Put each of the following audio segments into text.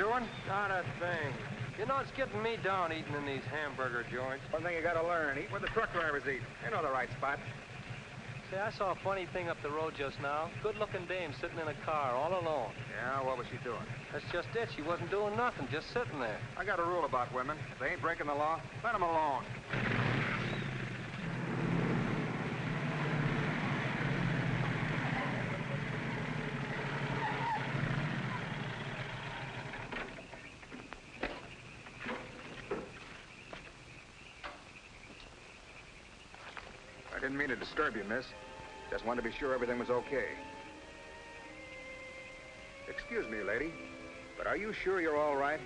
doing? Not a thing. You know, it's getting me down eating in these hamburger joints. One thing you gotta learn, eat where the truck drivers eat. They know the right spot. Say, I saw a funny thing up the road just now. Good-looking dame sitting in a car all alone. Yeah, what was she doing? That's just it. She wasn't doing nothing, just sitting there. I got a rule about women. If they ain't breaking the law, let them alone. I didn't mean to disturb you, miss. Just wanted to be sure everything was okay. Excuse me, lady, but are you sure you're all right?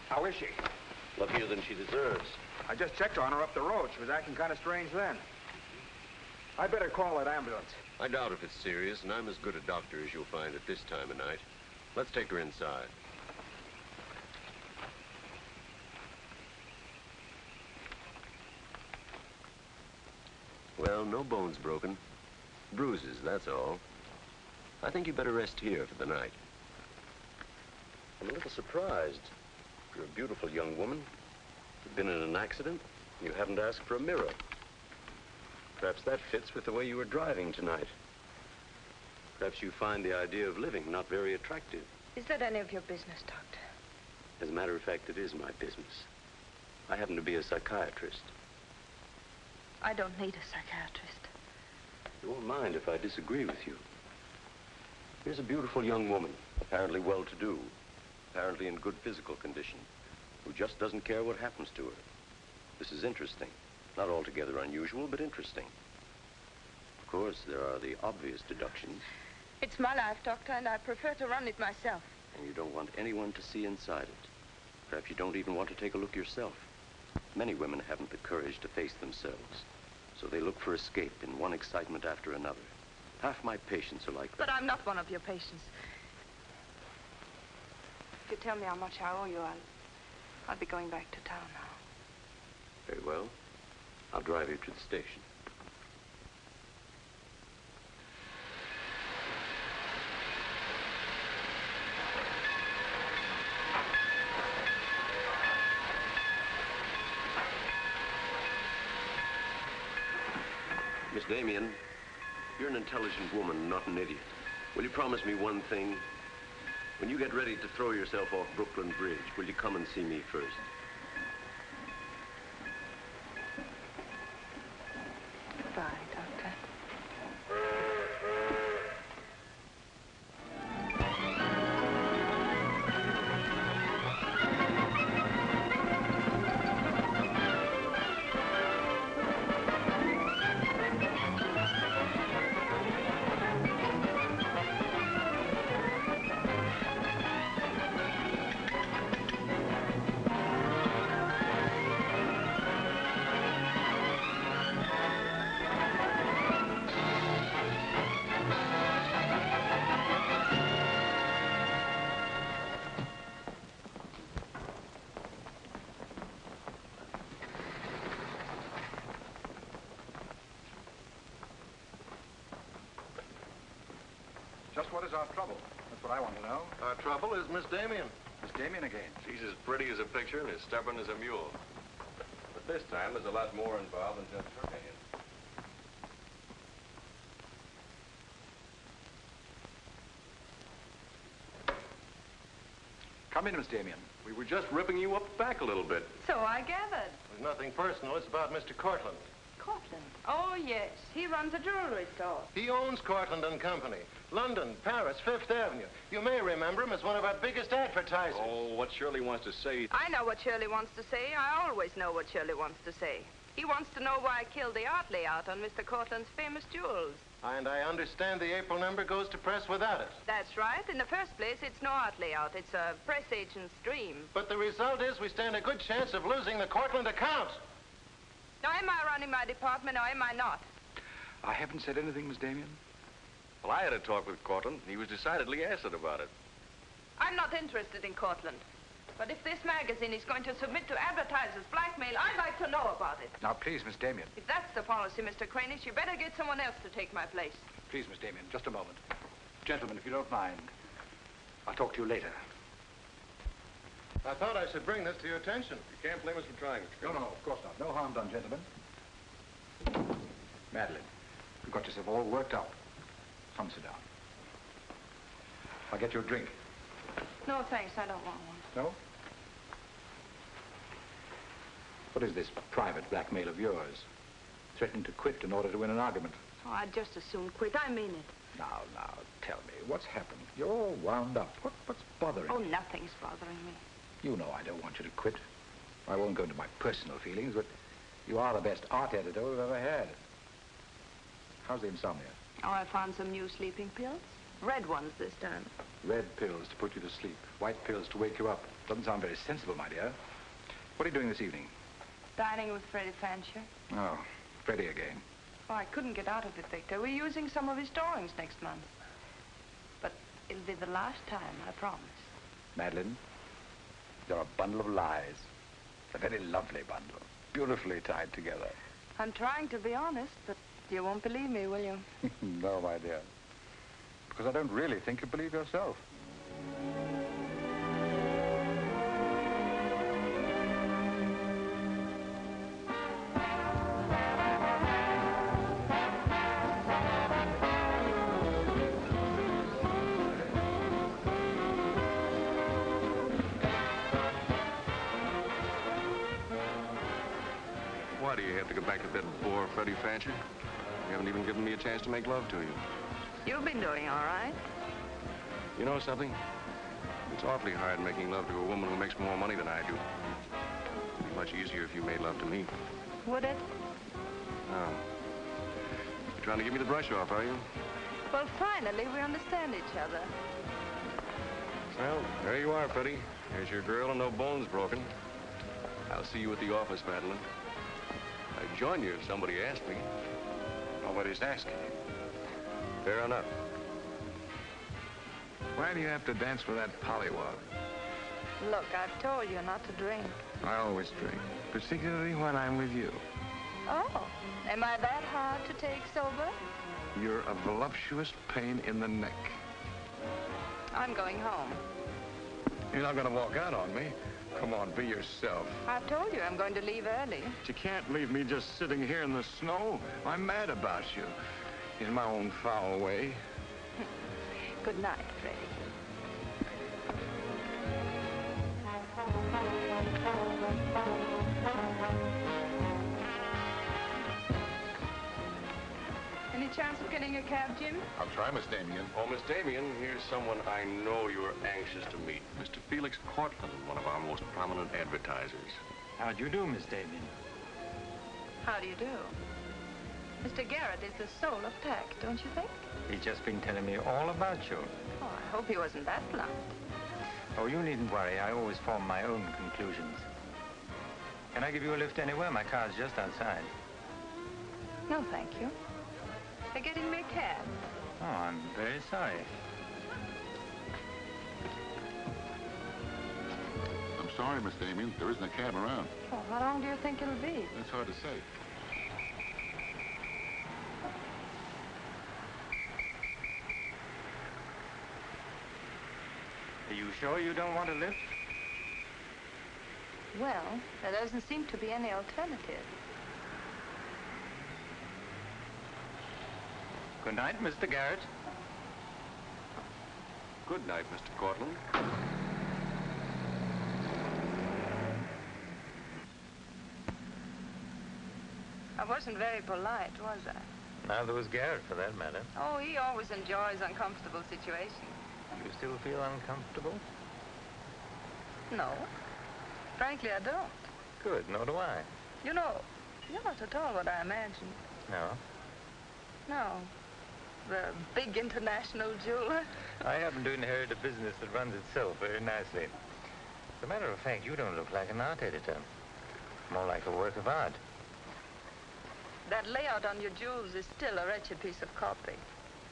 How is she? Luckier than she deserves. I just checked on her up the road. She was acting kind of strange then. I better call that ambulance. I doubt if it's serious, and I'm as good a doctor as you'll find at this time of night. Let's take her inside. Well, no bones broken. Bruises, that's all. I think you better rest here for the night. I'm a little surprised. You're a beautiful young woman. You've been in an accident. You haven't asked for a mirror. Perhaps that fits with the way you were driving tonight. Perhaps you find the idea of living not very attractive. Is that any of your business, Doctor? As a matter of fact, it is my business. I happen to be a psychiatrist. I don't need a psychiatrist. You won't mind if I disagree with you. Here's a beautiful young woman, apparently well-to-do, apparently in good physical condition, who just doesn't care what happens to her. This is interesting. Not altogether unusual, but interesting. Of course, there are the obvious deductions. It's my life, Doctor, and I prefer to run it myself. And you don't want anyone to see inside it. Perhaps you don't even want to take a look yourself. Many women haven't the courage to face themselves, so they look for escape in one excitement after another. Half my patients are like that. But I'm not one of your patients. If you tell me how much I owe you, I'll be going back to town now. Very well. I'll drive you to the station. Miss Damian, you're an intelligent woman, not an idiot. Will you promise me one thing? When you get ready to throw yourself off Brooklyn Bridge, will you come and see me first? Goodbye, Doctor. Just what is our trouble? That's what I want to know. Our trouble is Miss Damian. Miss Damian again. She's as pretty as a picture and as stubborn as a mule. But this time, there's a lot more involved than just her hand. Come in, Miss Damian. We were just ripping you up the back a little bit. So I gathered. There's nothing personal. It's about Mr. Courtland. Courtland? Oh, yes. He runs a jewelry store. He owns Courtland and Company. London, Paris, Fifth Avenue. You may remember him as one of our biggest advertisers. Oh, what Shirley wants to say... I know what Shirley wants to say. I always know what Shirley wants to say. He wants to know why I killed the art layout on Mr. Courtland's famous jewels. And I understand the April number goes to press without it. That's right. In the first place, it's no art layout. It's a press agent's dream. But the result is we stand a good chance of losing the Courtland account. Now, am I running my department or am I not? I haven't said anything, Miss Damian. Well, I had a talk with Courtland. He was decidedly acid about it. I'm not interested in Courtland. But if this magazine is going to submit to advertisers' blackmail, I'd like to know about it. Now, please, Miss Damian. If that's the policy, Mr. Cranish, you better get someone else to take my place. Please, Miss Damian, just a moment. Gentlemen, if you don't mind, I'll talk to you later. I thought I should bring this to your attention. You can't blame us for trying, Mr. No, of course not. No harm done, gentlemen. Madeleine, you've got yourself all worked up. Come sit down. I'll get you a drink. No, thanks. I don't want one. No? What is this private blackmail of yours? Threatening to quit in order to win an argument. Oh, I'd just as soon quit. I mean it. Now, tell me, what's happened? You're all wound up. What's bothering Oh, you? nothing's bothering me. You know I don't want you to quit. I won't go into my personal feelings, but you are the best art editor we've ever had. How's the insomnia? Oh, I found some new sleeping pills. Red ones this time. Red pills to put you to sleep. White pills to wake you up. Doesn't sound very sensible, my dear. What are you doing this evening? Dining with Freddie Fancher. Oh, Freddie again. Oh, I couldn't get out of it, Victor. We're using some of his drawings next month. But it'll be the last time, I promise. Madeleine, you're a bundle of lies. A very lovely bundle. Beautifully tied together. I'm trying to be honest, but you won't believe me, will you? No, my dear. Because I don't really think you believe yourself. Why do you have to go back to bed before Freddie Fancher? You haven't even given me a chance to make love to you. You've been doing all right. You know something? It's awfully hard making love to a woman who makes more money than I do. It'd be much easier if you made love to me. Would it? Oh. You're trying to give me the brush off, are you? Well, finally, we understand each other. Well, there you are, Freddie. There's your girl and no bones broken. I'll see you at the office, Madeleine. I'd join you if somebody asked me. Nobody's asking. Fair enough. Why do you have to dance with that pollywog? Look, I've told you not to drink. I always drink, particularly when I'm with you. Oh, am I that hard to take sober? You're a voluptuous pain in the neck. I'm going home. You're not going to walk out on me. Come on, be yourself. I've told you I'm going to leave early. But you can't leave me just sitting here in the snow. I'm mad about you. In my own foul way. Good night, Freddie. Any chance of getting a cab, Jim? I'll try, Miss Damian. Oh, Miss Damian, here's someone I know you're anxious to meet. Mr. Felix Courtland, one of our most prominent advertisers. How do you do, Miss Damian? How do you do? Mr. Garet is the soul of tact, don't you think? He's just been telling me all about you. Oh, I hope he wasn't that blunt. Oh, you needn't worry. I always form my own conclusions. Can I give you a lift anywhere? My car's just outside. No, thank you. They're getting me a cab. Oh, I'm very sorry. I'm sorry, Miss Damian. There isn't a cab around. Oh, how long do you think it'll be? That's hard to say. Are you sure you don't want a lift? Well, there doesn't seem to be any alternative. Good night, Mr. Garet. Good night, Mr. Courtland. I wasn't very polite, was I? Neither was Garet, for that matter. Oh, he always enjoys uncomfortable situations. You still feel uncomfortable? No. Frankly, I don't. Good, nor do I. You know, you're not at all what I imagined. No? No. The big international jeweler. I happen to inherit a business that runs itself very nicely. As a matter of fact, you don't look like an art editor. More like a work of art. That layout on your jewels is still a wretched piece of copy.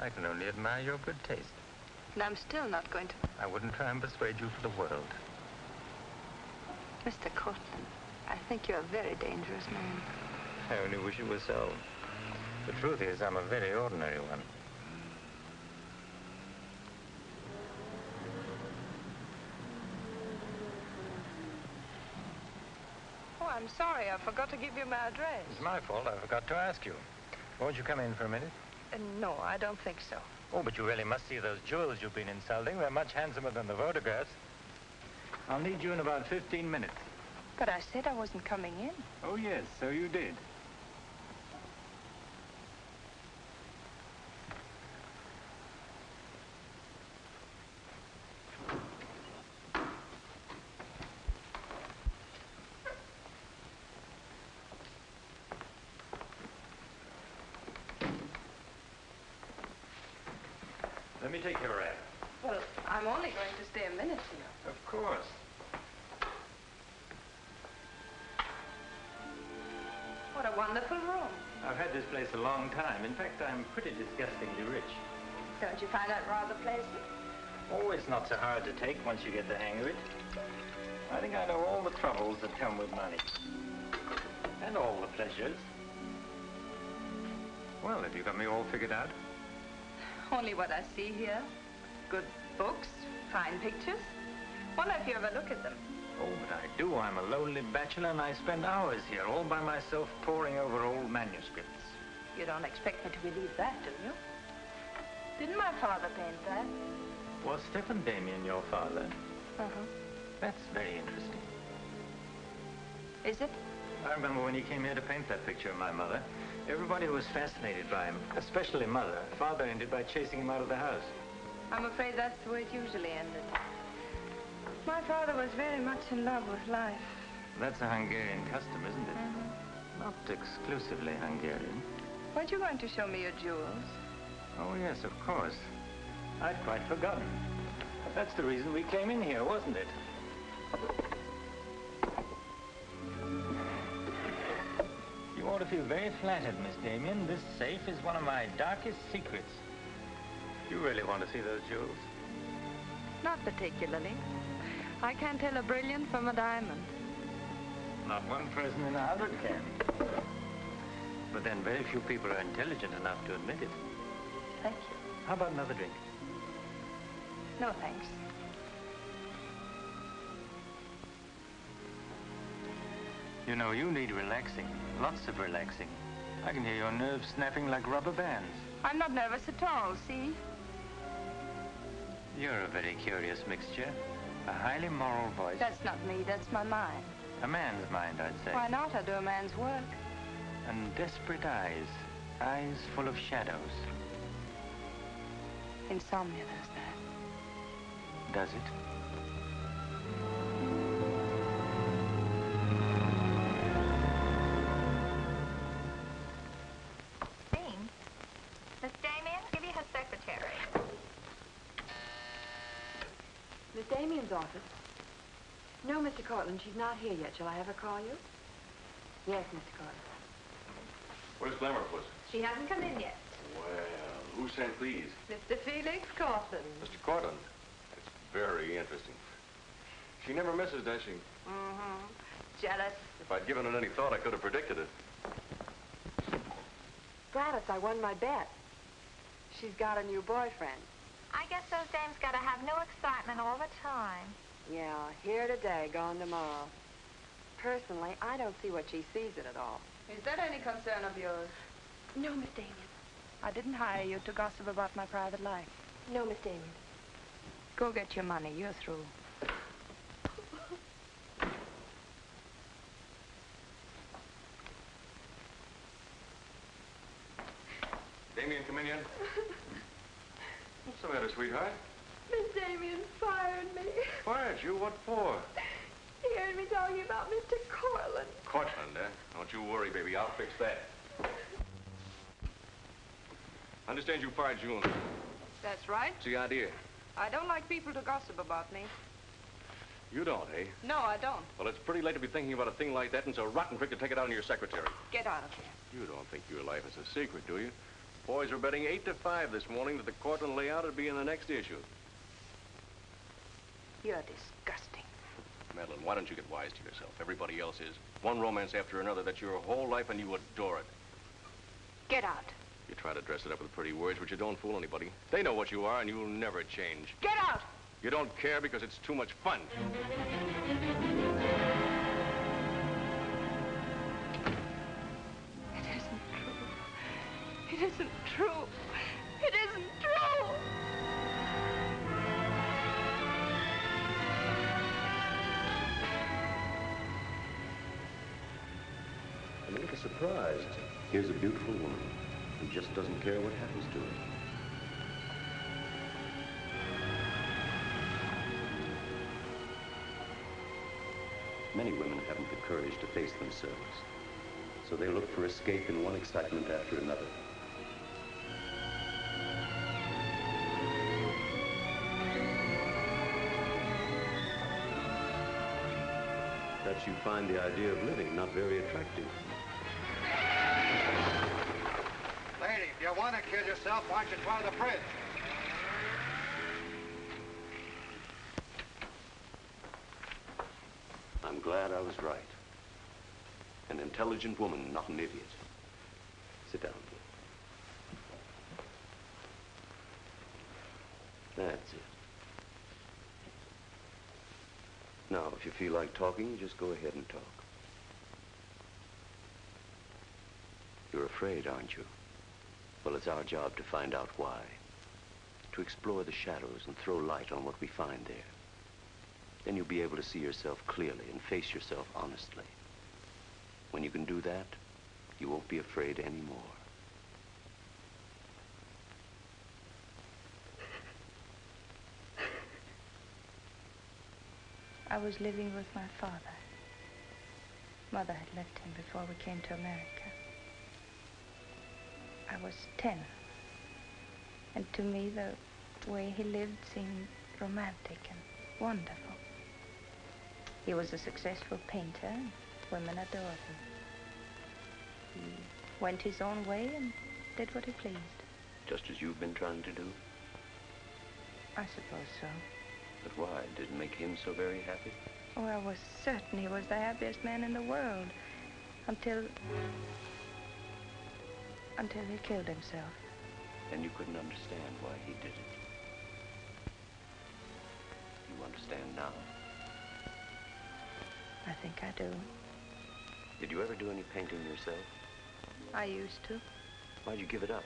I can only admire your good taste. And I'm still not going to... I wouldn't try and persuade you for the world. Mr. Courtland, I think you're a very dangerous man. I only wish it was so. The truth is, I'm a very ordinary one. Oh, I'm sorry. I forgot to give you my address. It's my fault. I forgot to ask you. Won't you come in for a minute? No, I don't think so. Oh, but you really must see those jewels you've been insulting. They're much handsomer than the photographs. I'll need you in about 15 minutes. But I said I wasn't coming in. Oh, yes, so you did. Let me take your wrap. Well, I'm only going to stay a minute here. Of course. What a wonderful room. I've had this place a long time. In fact, I'm pretty disgustingly rich. Don't you find that rather pleasant? Oh, it's not so hard to take once you get the hang of it. I think I know all the troubles that come with money. And all the pleasures. Well, have you got me all figured out? Only what I see here. Good books, fine pictures. Wonder if you ever look at them. Oh, but I do. I'm a lonely bachelor, and I spend hours here all by myself poring over old manuscripts. You don't expect me to believe that, do you? Didn't my father paint that? Was Stephen Damian your father? Uh-huh. That's very interesting. Is it? I remember when he came here to paint that picture of my mother. Everybody was fascinated by him, especially Mother. Father ended by chasing him out of the house. I'm afraid that's the way it usually ended. My father was very much in love with life. That's a Hungarian custom, isn't it? Mm-hmm. Not exclusively Hungarian. Weren't you going to show me your jewels? Oh, yes, of course. I'd quite forgotten. That's the reason we came in here, wasn't it? You ought to feel very flattered, Miss Damian. This safe is one of my darkest secrets. You really want to see those jewels? Not particularly. I can't tell a brilliant from a diamond. Not one person in 100 can. But then very few people are intelligent enough to admit it. Thank you. How about another drink? No, thanks. You know, you need relaxing. Lots of relaxing. I can hear your nerves snapping like rubber bands. I'm not nervous at all, see? You're a very curious mixture. A highly moral voice. That's not me, that's my mind. A man's mind, I'd say. Why not? I do a man's work. And desperate eyes. Eyes full of shadows. Insomnia does that. Does it? Miss Damian, give you her secretary. Miss Damian's office? No, Mr. Courtland, she's not here yet. Shall I have her call you? Yes, Mr. Courtland. Where's Glamourpuss? She hasn't come in yet. Well, who sent these? Mr. Felix Courtland. Mr. Courtland. That's very interesting. She never misses, does she? Mm-hmm. Jealous. If I'd given it any thought, I could have predicted it. Gladys, I won my bet. She's got a new boyfriend. I guess those dames gotta have no excitement all the time. Yeah, here today, gone tomorrow. Personally, I don't see what she sees in it all. Is that any concern of yours? No, Miss Damian. I didn't hire you to gossip about my private life. No, Miss Damian. Go get your money. You're through. Damian come in yet? What's the matter, sweetheart? Miss Damian fired me. Fired you? What for? He heard me talking about Mr. Courtland. Courtland, eh? Don't you worry, baby. I'll fix that. I understand you fired June. That's right. What's the idea? I don't like people to gossip about me. You don't, eh? No, I don't. Well, it's pretty late to be thinking about a thing like that, and it's a rotten trick to take it out on your secretary. Get out of here. You don't think your life is a secret, do you? Boys were betting 8 to 5 this morning that the Courtland layout would be in the next issue. You're disgusting. Madeleine, why don't you get wise to yourself? Everybody else is. One romance after another, that's your whole life, and you adore it. Get out. You try to dress it up with pretty words, but you don't fool anybody. They know what you are, and you'll never change. Get out! You don't care because it's too much fun. It isn't true. It isn't true. It isn't true! I'm a little surprised. Here's a beautiful woman who just doesn't care what happens to her. Many women haven't the courage to face themselves, so they look for escape in one excitement after another. Perhaps you find the idea of living not very attractive. Lady, if you want to kill yourself, why don't you try the fridge? I'm glad I was right. An intelligent woman, not an idiot. Sit down. That's it. Now, if you feel like talking, just go ahead and talk. You're afraid, aren't you? Well, it's our job to find out why. To explore the shadows and throw light on what we find there. Then you'll be able to see yourself clearly and face yourself honestly. When you can do that, you won't be afraid anymore. I was living with my father. Mother had left him before we came to America. I was 10. And to me, the way he lived seemed romantic and wonderful. He was a successful painter, and women adored him. He went his own way and did what he pleased. Just as you've been trying to do? I suppose so. But why? Did it make him so very happy? Oh, I was certain he was the happiest man in the world. Until he killed himself. And you couldn't understand why he did it. You understand now? I think I do. Did you ever do any painting yourself? I used to. Why'd you give it up?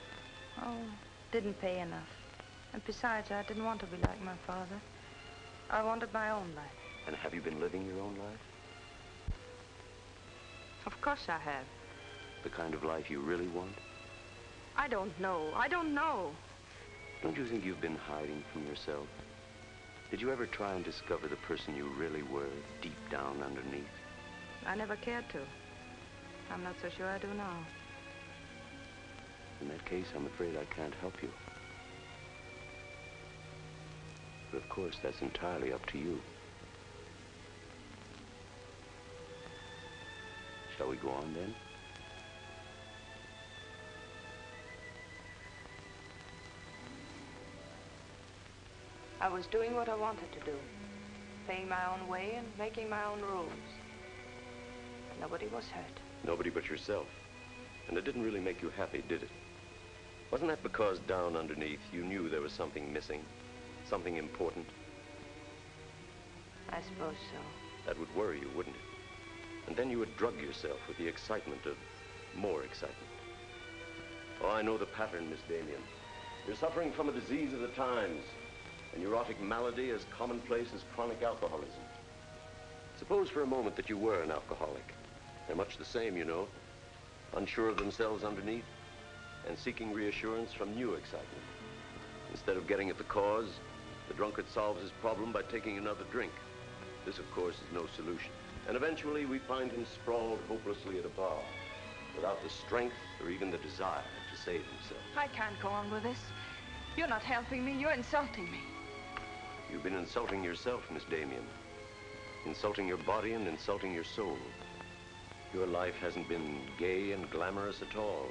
Oh, didn't pay enough. And besides, I didn't want to be like my father. I wanted my own life. And have you been living your own life? Of course I have. The kind of life you really want? I don't know. I don't know. Don't you think you've been hiding from yourself? Did you ever try and discover the person you really were, deep down underneath? I never cared to. I'm not so sure I do now. In that case, I'm afraid I can't help you. But of course, that's entirely up to you. Shall we go on then? I was doing what I wanted to do. Paying my own way and making my own rules. Nobody was hurt. Nobody but yourself. And it didn't really make you happy, did it? Wasn't that because down underneath you knew there was something missing? Something important? I suppose so. That would worry you, wouldn't it? And then you would drug yourself with the excitement of more excitement. Oh, I know the pattern, Miss Damian. You're suffering from a disease of the times. A neurotic malady as commonplace as chronic alcoholism. Suppose for a moment that you were an alcoholic. They're much the same, you know. Unsure of themselves underneath. and seeking reassurance from new excitement. Instead of getting at the cause, the drunkard solves his problem by taking another drink. This, of course, is no solution. And eventually we find him sprawled hopelessly at a bar, without the strength or even the desire to save himself. I can't go on with this. You're not helping me. You're insulting me. You've been insulting yourself, Miss Damian. Insulting your body and insulting your soul. Your life hasn't been gay and glamorous at all.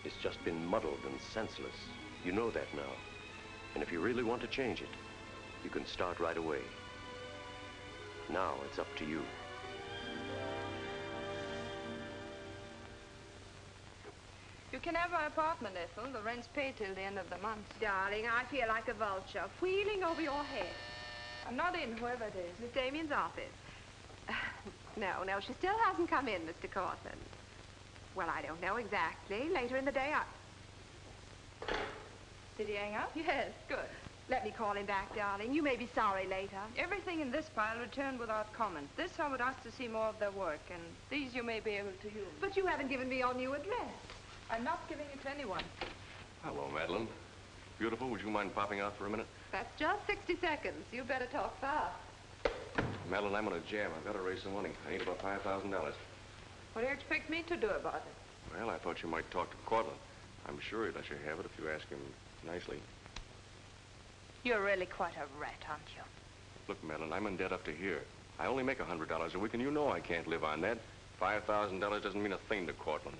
It's just been muddled and senseless. You know that now. And if you really want to change it, you can start right away. Now it's up to you. You can have my apartment, Ethel. The rent's paid till the end of the month. Darling, I feel like a vulture, wheeling over your head. I'm not in, whoever it is. Miss Damian's office. No, she still hasn't come in, Mr. Courtland. Well, I don't know exactly. Later in the day, Did he hang up? Yes, good. Let me call him back, darling. You may be sorry later. Everything in this pile returned without comment. This I would ask to see more of their work, and these you may be able to use. But you haven't given me your new address. I'm not giving it to anyone. Hello, Madeleine. Beautiful, would you mind popping out for a minute? That's just 60 seconds. You'd better talk fast. Madeleine, I'm on a jam. I've got to raise some money. I need about $5,000. What do you expect me to do about it? Well, I thought you might talk to Courtland. I'm sure he'd let you have it if you ask him nicely. You're really quite a rat, aren't you? Look, Madeleine, I'm in debt up to here. I only make $100 a week, and you know I can't live on that. $5,000 doesn't mean a thing to Courtland.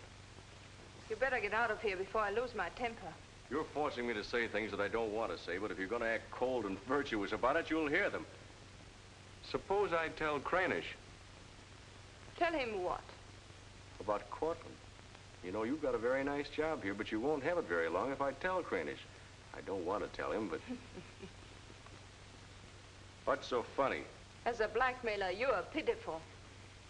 You better get out of here before I lose my temper. You're forcing me to say things that I don't want to say, but if you're going to act cold and virtuous about it, you'll hear them. Suppose I tell Cranish. Tell him what? About Courtland. You know, you've got a very nice job here, but you won't have it very long if I tell Cranish. I don't want to tell him, but... What's so funny? As a blackmailer, you are pitiful.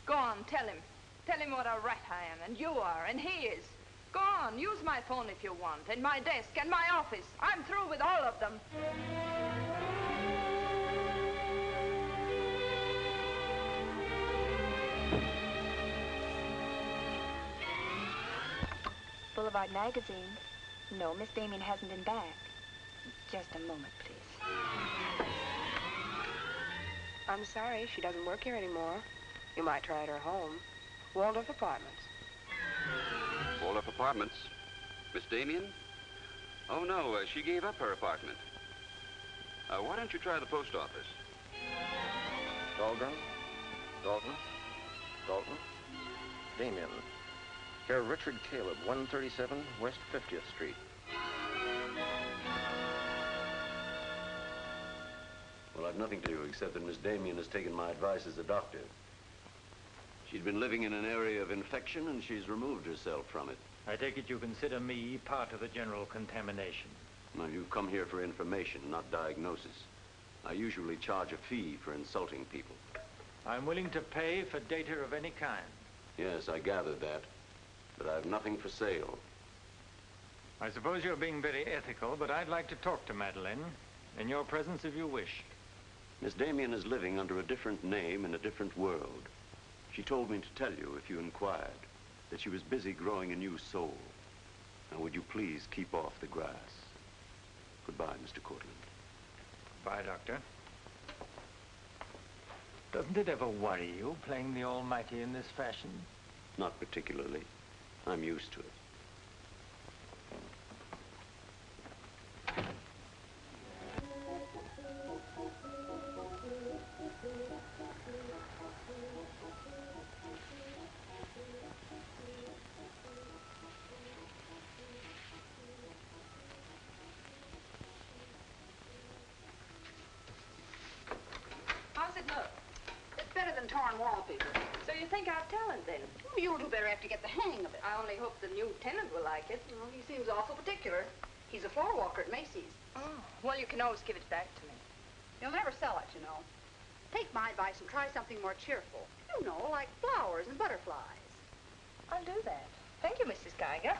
Go on, tell him. Tell him what a rat I am, and you are, and he is. Go on, use my phone if you want, and my desk, and my office. I'm through with all of them. Boulevard magazine. No, Miss Damian hasn't been back. Just a moment, please. I'm sorry, she doesn't work here anymore. You might try at her home. Waldorf Apartments. Waldorf Apartments? Miss Damian? Oh, no, she gave up her apartment. Why don't you try the post office? Dahlgren? Dalton? Damian. Here, Richard Caleb, 137 West 50th Street. Well, I've nothing to do except that Miss Damian has taken my advice as a doctor. She'd been living in an area of infection, and she's removed herself from it. I take it you consider me part of the general contamination. Now, you've come here for information, not diagnosis. I usually charge a fee for insulting people. I'm willing to pay for data of any kind. Yes, I gathered that. But I have nothing for sale. I suppose you're being very ethical, but I'd like to talk to Madeleine. In your presence, if you wish. Miss Damian is living under a different name in a different world. She told me to tell you, if you inquired, that she was busy growing a new soul. Now, would you please keep off the grass? Goodbye, Mr. Courtland. Bye, Doctor. Doesn't it ever worry you, playing the almighty in this fashion? Not particularly. I'm used to it. How's it look? It's better than torn wallpaper. So you think I've talent, then? You'll do better after you get the hang of it. I only hope the new tenant will like it. Well, he seems awful particular. He's a floor walker at Macy's. Oh, well, you can always give it back to me. He'll never sell it, you know. Take my advice and try something more cheerful. You know, like flowers and butterflies. I'll do that. Thank you, Mrs. Geiger.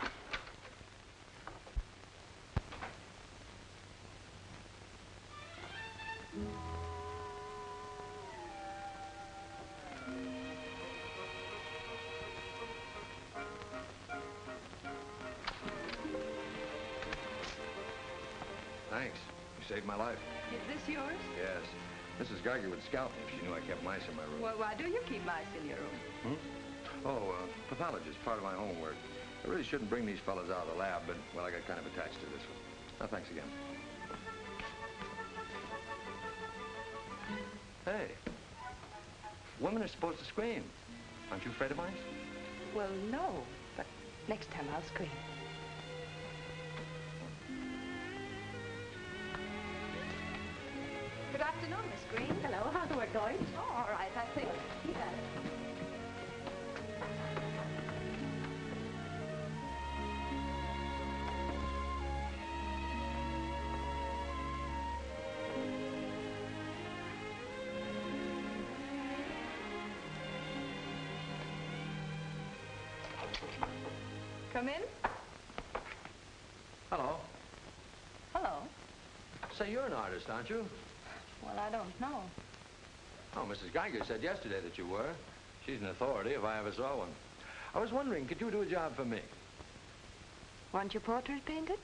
thanks. You saved my life. Is this yours? Yes. Mrs. Geiger would scalp me if she knew I kept mice in my room. Well, why do you keep mice in your room? Oh, pathologist, part of my homework. I really shouldn't bring these fellas out of the lab, but, well, I got kind of attached to this one. Oh, thanks again. Hey, women are supposed to scream. Aren't you afraid of mice? Well, no, but next time I'll scream. Good afternoon, Miss Green. Hello, how's the work going? Oh, all right, I think. You got it. Come in. Hello. Hello. Say, you're an artist, aren't you? Well, I don't know. Oh, Mrs. Geiger said yesterday that you were. She's an authority if I ever saw one. I was wondering, could you do a job for me? Want your portrait painted?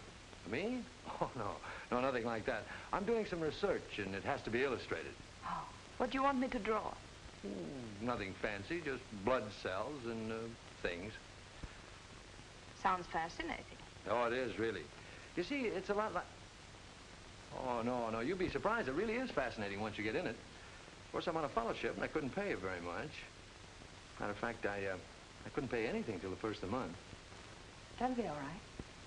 Me? Oh, no. No, nothing like that. I'm doing some research, and it has to be illustrated. Oh, what do you want me to draw? Nothing fancy, just blood cells and things. Sounds fascinating. Oh, it is, really. You see, it's a lot like... Oh, no, you'd be surprised. It really is fascinating once you get in it. Of course, I'm on a fellowship, and I couldn't pay you very much. Matter of fact, I couldn't pay anything till the first of the month. That'll be all right.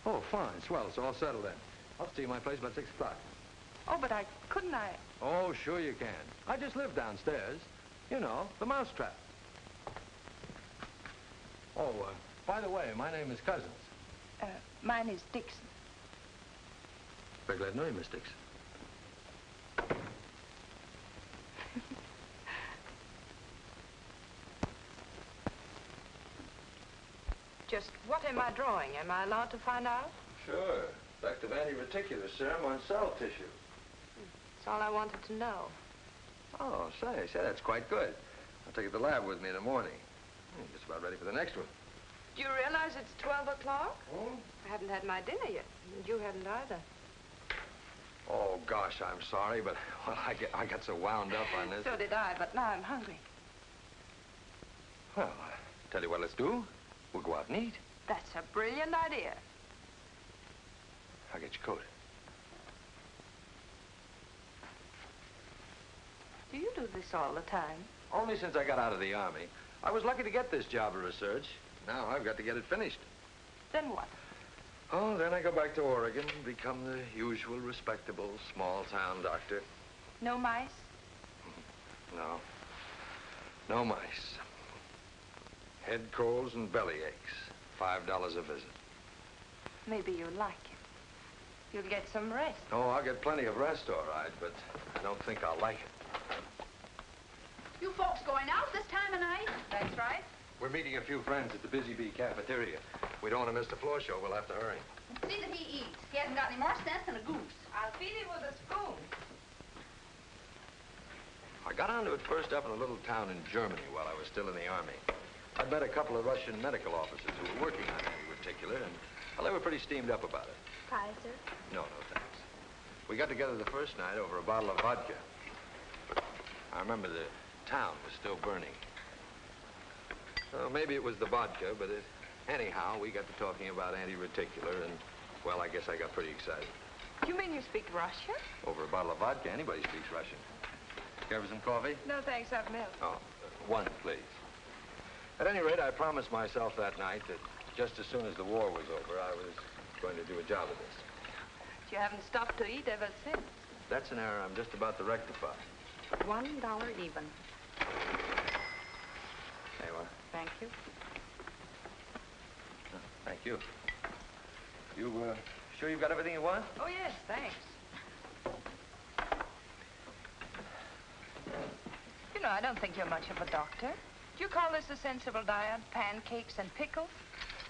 Oh, fine. Swell. So I'll settle then. I'll see you at my place about 6 o'clock. Oh, but couldn't I? Oh, sure you can. I just live downstairs. You know, the mousetrap. Oh, by the way, my name is Cousins. Mine is Dixon. Very glad to know you, Miss Dixon. Just what am I drawing? Am I allowed to find out? Sure. Effect of anti-reticular serum on cell tissue. That's all I wanted to know. Oh, say, that's quite good. I'll take it to the lab with me in the morning. Just about ready for the next one. Do you realize it's 12 o'clock? Hmm? I haven't had my dinner yet. And you haven't either. Oh, gosh, I'm sorry, but, well, I got so wound up on this. So did I, but now I'm hungry. Well, tell you what let's do. We'll go out and eat. That's a brilliant idea. I'll get your coat. Do you do this all the time? Only since I got out of the Army. I was lucky to get this job of research. Now I've got to get it finished. Then what? Oh, then I go back to Oregon and become the usual respectable small-town doctor. No mice? No. No mice. Head colds and belly aches. $5 a visit. Maybe you'll like it. You'll get some rest. Oh, I'll get plenty of rest, all right, but I don't think I'll like it. You folks going out this time of night? That's right. We're meeting a few friends at the Busy Bee cafeteria. We don't want to miss the floor show. We'll have to hurry. See that he eats. He hasn't got any more sense than a goose. I'll feed him with a spoon. I got onto it first up in a little town in Germany while I was still in the Army. I'd met a couple of Russian medical officers who were working on anti-reticular, and, well, they were pretty steamed up about it. Pie, sir? No, thanks. We got together the first night over a bottle of vodka. I remember the town was still burning. Well, maybe it was the vodka, but anyhow, we got to talking about anti-reticular, and, well, I guess I got pretty excited. You mean you speak Russian? Over a bottle of vodka, anybody speaks Russian. Care for some coffee? No, thanks, I've milk. Oh, one, please. At any rate, I promised myself that night that just as soon as the war was over, I was going to do a job of this. You haven't stopped to eat ever since. That's an error I'm just about to rectify. $1 even. There you are. Thank you. Thank you. You, sure you've got everything you want? Oh, yes, thanks. You know, I don't think you're much of a doctor. Do you call this a sensible diet? Pancakes and pickles?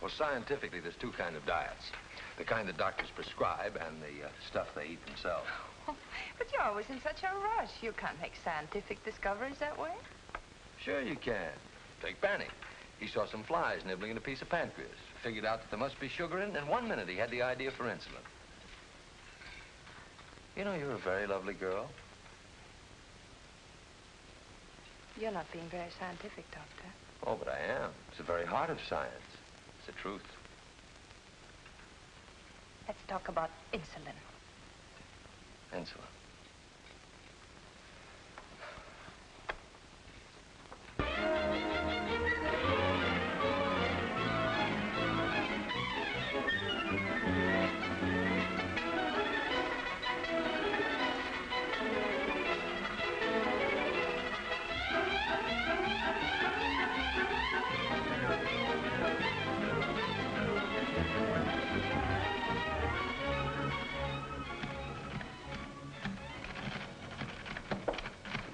Well, scientifically, there's two kinds of diets. The kind that doctors prescribe and the stuff they eat themselves. Oh, but you're always in such a rush. You can't make scientific discoveries that way. Sure you can. Take Banning. He saw some flies nibbling at a piece of pancreas. Figured out that there must be sugar in it, and in 1 minute he had the idea for insulin. You know, you're a very lovely girl. You're not being very scientific, Doctor. Oh, but I am. It's the very heart of science. It's the truth. Let's talk about insulin. Insulin.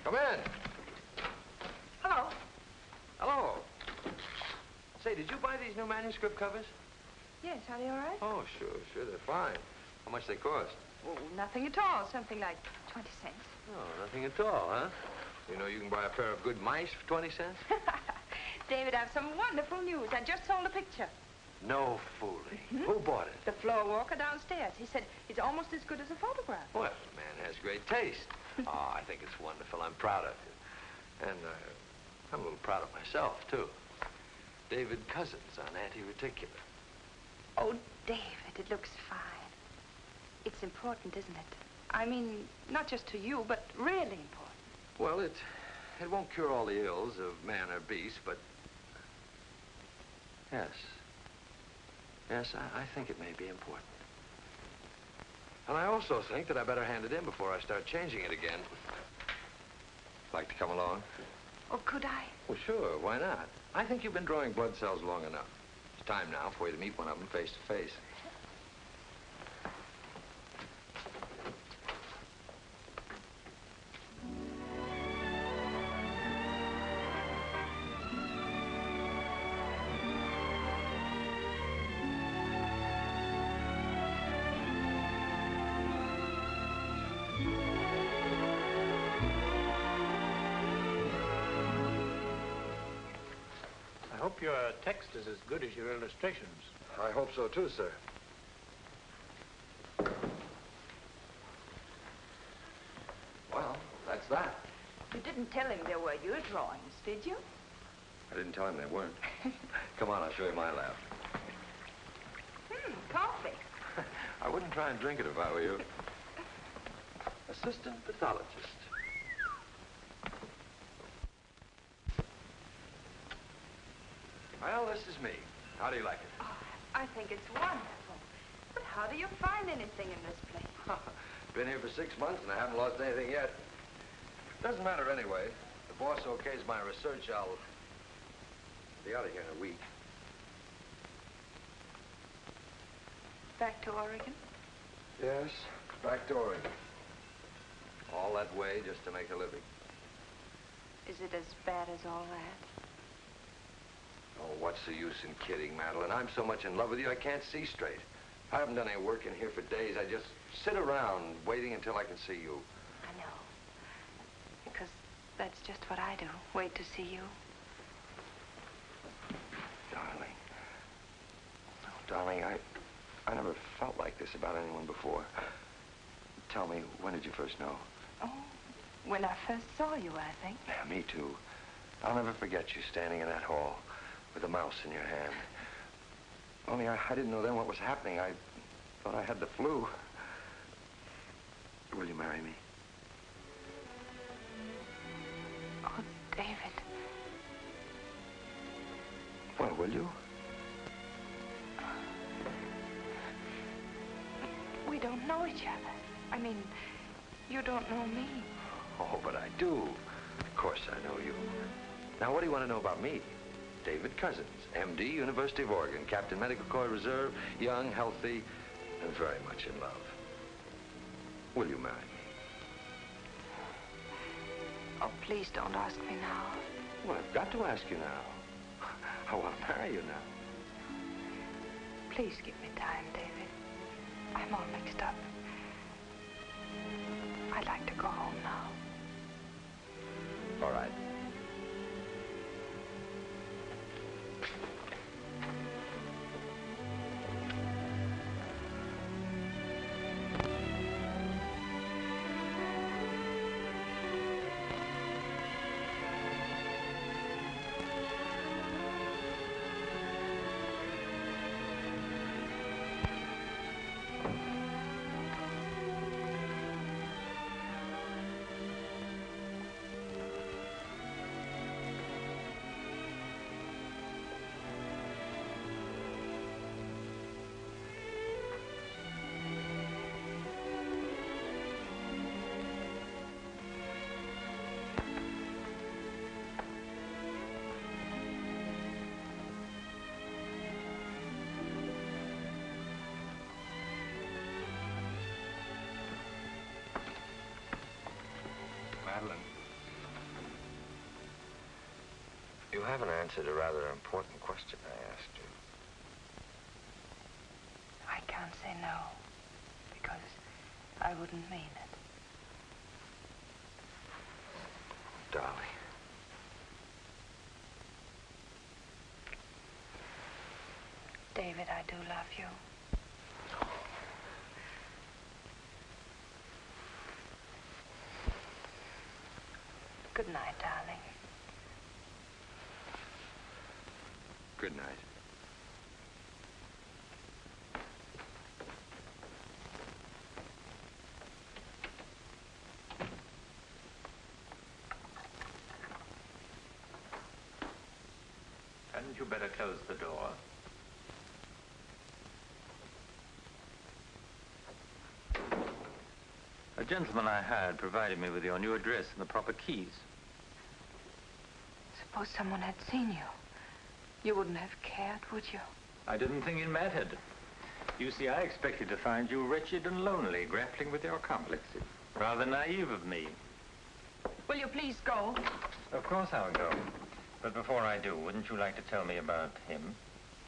Come in. Hello. Hello. Say, did you buy these new manuscript covers? Yes, are they all right? Oh, sure, they're fine. How much they cost? Oh, nothing at all. Something like 20 cents. Oh, nothing at all, huh? You know you can buy a pair of good mice for 20 cents? David, I have some wonderful news. I just sold a picture. No fooling. Who bought it? The floor walker downstairs. He said it's almost as good as a photograph. Well, the man has great taste. Oh, I think it's wonderful. I'm proud of you. And I'm a little proud of myself, too. David Cousins on anti-reticular. Oh, David, it looks fine. It's important, isn't it? I mean, not just to you, but really important. Well, it won't cure all the ills of man or beast, but yes. Yes, I think it may be important. And I also think that I better hand it in before I start changing it again. Like to come along? Oh, could I? Well, sure, why not? I think you've been drawing blood cells long enough. It's time now for you to meet one of them face to face. I hope your text is as good as your illustrations. I hope so, too, sir. Well, that's that. You didn't tell him there were your drawings, did you? I didn't tell him they weren't. Come on, I'll show you my lab. Coffee. I wouldn't try and drink it if I were you. Assistant pathologist. Well, this is me. How do you like it? Oh, I think it's wonderful. But how do you find anything in this place? Been here for 6 months and I haven't lost anything yet. Doesn't matter anyway. The boss okays my research, I'll be out of here in a week. Back to Oregon? Yes, back to Oregon. All that way just to make a living. Is it as bad as all that? Oh, what's the use in kidding, Madeleine? I'm so much in love with you, I can't see straight. I haven't done any work in here for days. I just sit around waiting until I can see you. I know. Because that's just what I do. Wait to see you. Darling. Oh, darling, I never felt like this about anyone before. Tell me, when did you first know? Oh, when I first saw you, I think. Yeah, me too. I'll never forget you standing in that hall with a mouse in your hand. Only I didn't know then what was happening. I thought I had the flu. Will you marry me? Oh, David. Well, will you? We don't know each other. I mean, you don't know me. Oh, but I do. Of course I know you. Now, what do you want to know about me? David Cousins, M.D., University of Oregon, Captain Medical Corps Reserve, young, healthy, and very much in love. Will you marry me? Oh, please don't ask me now. Well, I've got to ask you now. I want to marry you now. Please give me time, David. I'm all mixed up. I'd like to go home now. All right. haven't answered a rather important question I asked you. I can't say no, because I wouldn't mean it. Darling. David, I do love you. Good night, darling. Good night. Hadn't you better close the door? A gentleman I hired provided me with your new address and the proper keys. Suppose someone had seen you. You wouldn't have cared, would you? I didn't think it mattered. You see, I expected to find you wretched and lonely, grappling with your complexes. Rather naive of me. Will you please go? Of course I'll go. But before I do, wouldn't you like to tell me about him?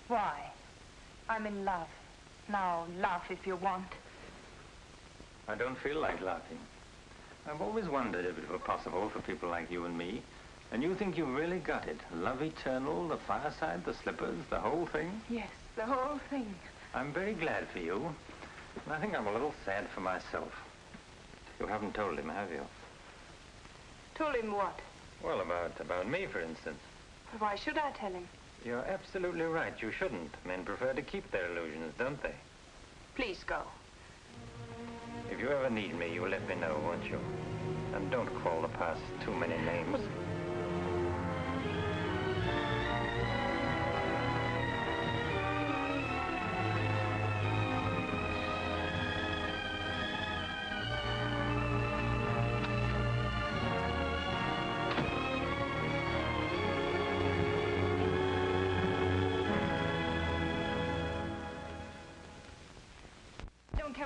Why? I'm in love. Now, laugh if you want. I don't feel like laughing. I've always wondered if it were possible for people like you and me. And you think you've really got it? Love eternal, the fireside, the slippers, the whole thing? Yes, the whole thing. I'm very glad for you. And I think I'm a little sad for myself. You haven't told him, have you? Told him what? Well, about me, for instance. Why should I tell him? You're absolutely right. You shouldn't. Men prefer to keep their illusions, don't they? Please go. If you ever need me, you'll let me know, won't you? And don't call the past too many names.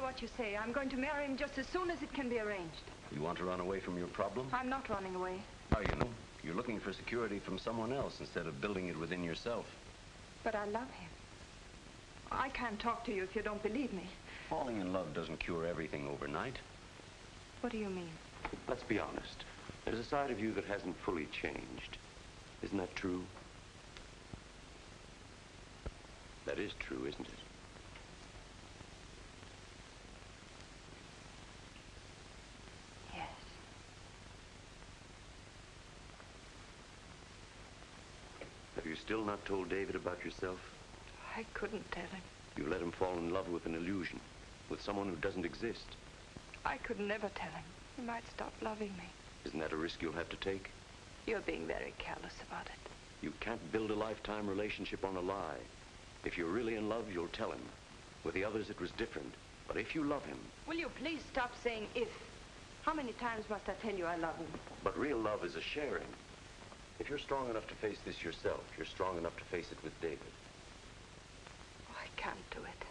What you say. I'm going to marry him just as soon as it can be arranged. You want to run away from your problem? I'm not running away. How you know? You're looking for security from someone else instead of building it within yourself. But I love him. I can't talk to you if you don't believe me. Falling in love doesn't cure everything overnight. What do you mean? Let's be honest. There's a side of you that hasn't fully changed. Isn't that true? That is true, isn't it? Have you still not told David about yourself? I couldn't tell him. You let him fall in love with an illusion, with someone who doesn't exist. I could never tell him. He might stop loving me. Isn't that a risk you'll have to take? You're being very careless about it. You can't build a lifetime relationship on a lie. If you're really in love, you'll tell him. With the others, it was different. But if you love him... Will you please stop saying if? How many times must I tell you I love him? But real love is a sharing. If you're strong enough to face this yourself, you're strong enough to face it with David. Oh, I can't do it.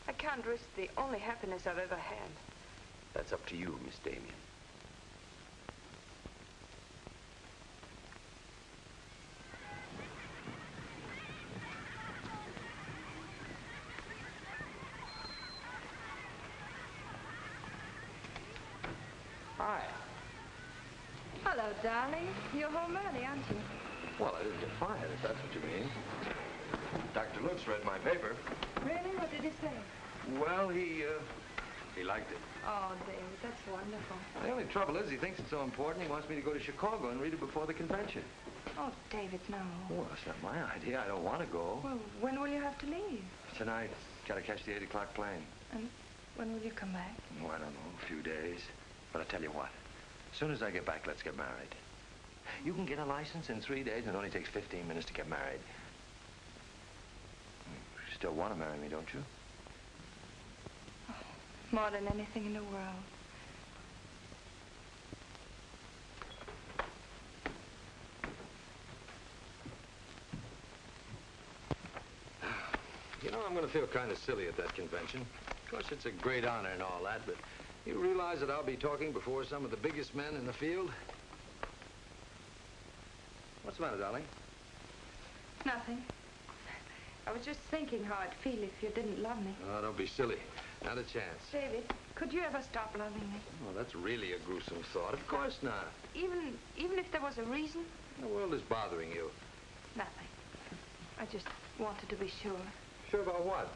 I can't risk the only happiness I've ever had. That's up to you, Miss Damian. Hi. Hello, darling. You're home early, aren't you? Well, I didn't get fired, if that's what you mean. Dr. Lutz read my paper. Really? What did he say? Well, he liked it. Oh, David, that's wonderful. The only trouble is he thinks it's so important he wants me to go to Chicago and read it before the convention. Oh, David, no. Well, that's not my idea. I don't want to go. Well, when will you have to leave? Tonight. Got to catch the 8 o'clock plane. And when will you come back? Oh, I don't know. A few days. But I tell you what. As soon as I get back, let's get married. You can get a license in 3 days, and it only takes 15 minutes to get married. You still want to marry me, don't you? Oh, more than anything in the world. You know, I'm going to feel kind of silly at that convention. Of course, it's a great honor and all that, but you realize that I'll be talking before some of the biggest men in the field? What's the matter, darling? Nothing. I was just thinking how I'd feel if you didn't love me. Oh, don't be silly. Not a chance. David, could you ever stop loving me? Oh, that's really a gruesome thought. Of course not. Even if there was a reason? The world is bothering you. Nothing. I just wanted to be sure. Sure about what?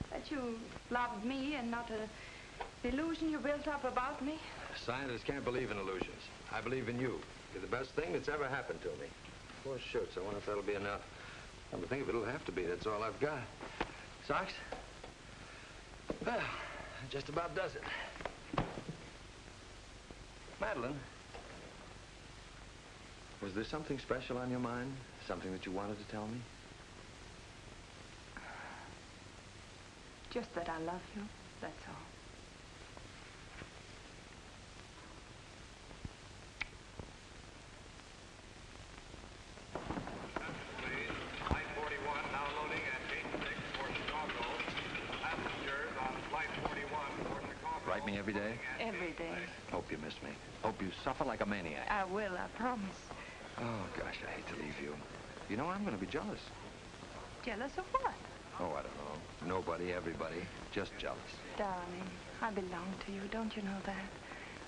That you loved me and not an illusion you built up about me. Scientists can't believe in illusions. I believe in you. You're the best thing that's ever happened to me. 4 shirts. I wonder if that'll be enough. Come to think of it, it'll have to be. That's all I've got. Socks? Well, that just about does it. Madeleine, was there something special on your mind? Something that you wanted to tell me? Just that I love you, that's all. Write me every day? Every day. Hope you miss me. Hope you suffer like a maniac. I will, I promise. Oh, gosh, I hate to leave you. You know, I'm going to be jealous. Jealous of what? Oh, I don't know. Nobody, everybody. Just jealous. Darling, I belong to you, don't you know that?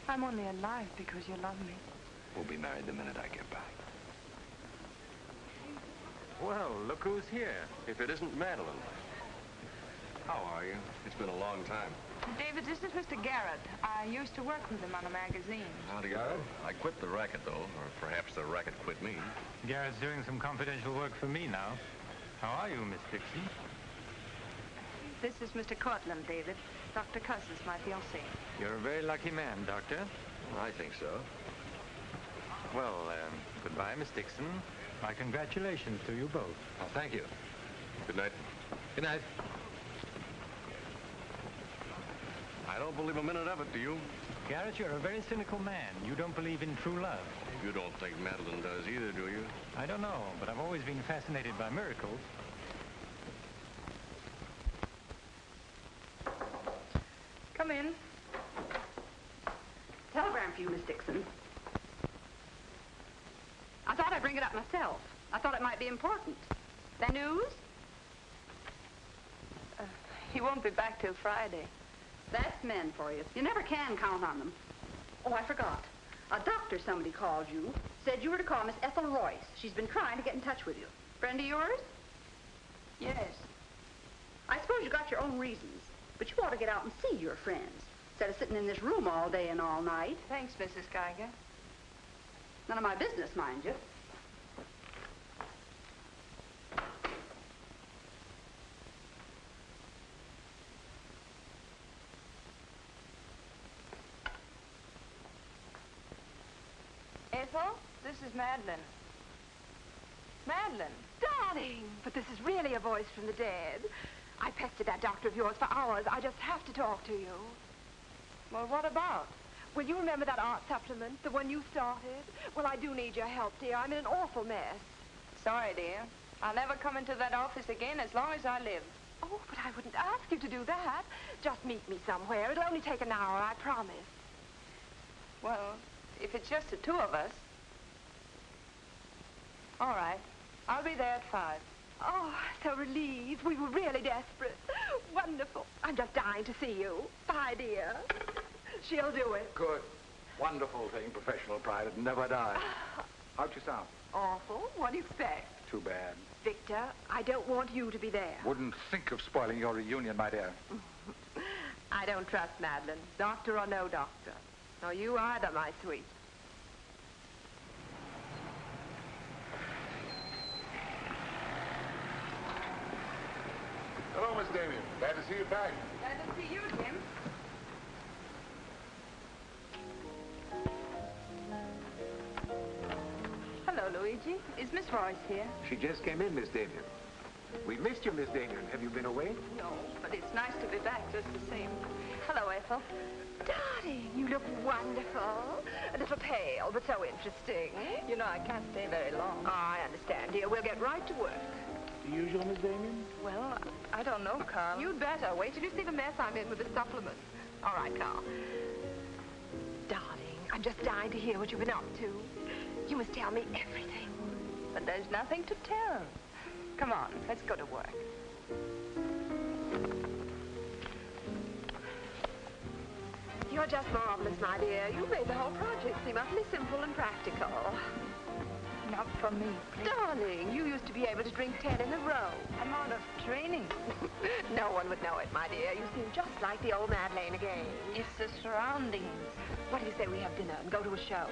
I'm only alive because you love me. We'll be married the minute I get back. Well, look who's here. If it isn't Madeleine. How are you? It's been a long time. David, this is Mr. Garet. I used to work with him on a magazine. Howdy, Garet. I quit the racket, though, or perhaps the racket quit me. Garrett's doing some confidential work for me now. How are you, Miss Dixon? This is Mr. Courtland, David. Dr. Cousins, my fiancé. You're a very lucky man, Doctor. I think so. Well, goodbye, Miss Dixon. My congratulations to you both. Oh, thank you. Good night. Good night. I don't believe a minute of it, do you? Garet, you're a very cynical man. You don't believe in true love. You don't think Madeleine does either, do you? I don't know, but I've always been fascinated by miracles. Come in. Telegram for you, Miss Dixon. I thought I'd bring it up myself. I thought it might be important. That news? He won't be back till Friday. That's men for you. You never can count on them. Oh, I forgot. A doctor somebody called you, said you were to call Miss Ethel Royce. She's been trying to get in touch with you. Friend of yours? Yes. I suppose you got your own reasons, but you ought to get out and see your friends, instead of sitting in this room all day and all night. Thanks, Mrs. Geiger. None of my business, mind you. Ethel, this is Madeleine. Madeleine. Darling, but this is really a voice from the dead. I pestered that doctor of yours for hours. I just have to talk to you. Well, what about? Well, you remember that art supplement, the one you started? Well, I do need your help, dear. I'm in an awful mess. Sorry, dear. I'll never come into that office again as long as I live. Oh, but I wouldn't ask you to do that. Just meet me somewhere. It'll only take an hour, I promise. Well, if it's just the two of us. All right. I'll be there at 5. Oh, so relieved. We were really desperate. Wonderful. I'm just dying to see you. Bye, dear. She'll do it. Good. Wonderful thing, professional pride. It never dies. How'd you sound? Awful. What do you expect? Too bad. Victor, I don't want you to be there. Wouldn't think of spoiling your reunion, my dear. I don't trust Madeleine, doctor or no doctor. Nor you either, my sweet. Hello, Miss Damian. Glad to see you back. Glad to see you, Jim. Hello, Luigi. Is Miss Royce here? She just came in, Miss Damian. We missed you, Miss Damian. Have you been away? No, but it's nice to be back just the same. Hello, Ethel. Darling, you look wonderful. A little pale, but so interesting. You know, I can't stay very long. Oh, I understand, dear. We'll get right to work. The usual, Miss Damian? Well, I don't know, Carl. You'd better. Wait till you see the mess I'm in with the supplements. All right, Carl. Darling, I'm just dying to hear what you've been up to. You must tell me everything. but there's nothing to tell. Come on, let's go to work. You're just marvelous, my dear. You made the whole project seem utterly simple and practical. Not for me, please. Darling, you used to be able to drink 10 in a row. I'm out of training. No one would know it, my dear. You seem just like the old Madeleine again. It's the surroundings. What do you say we have dinner and go to a show?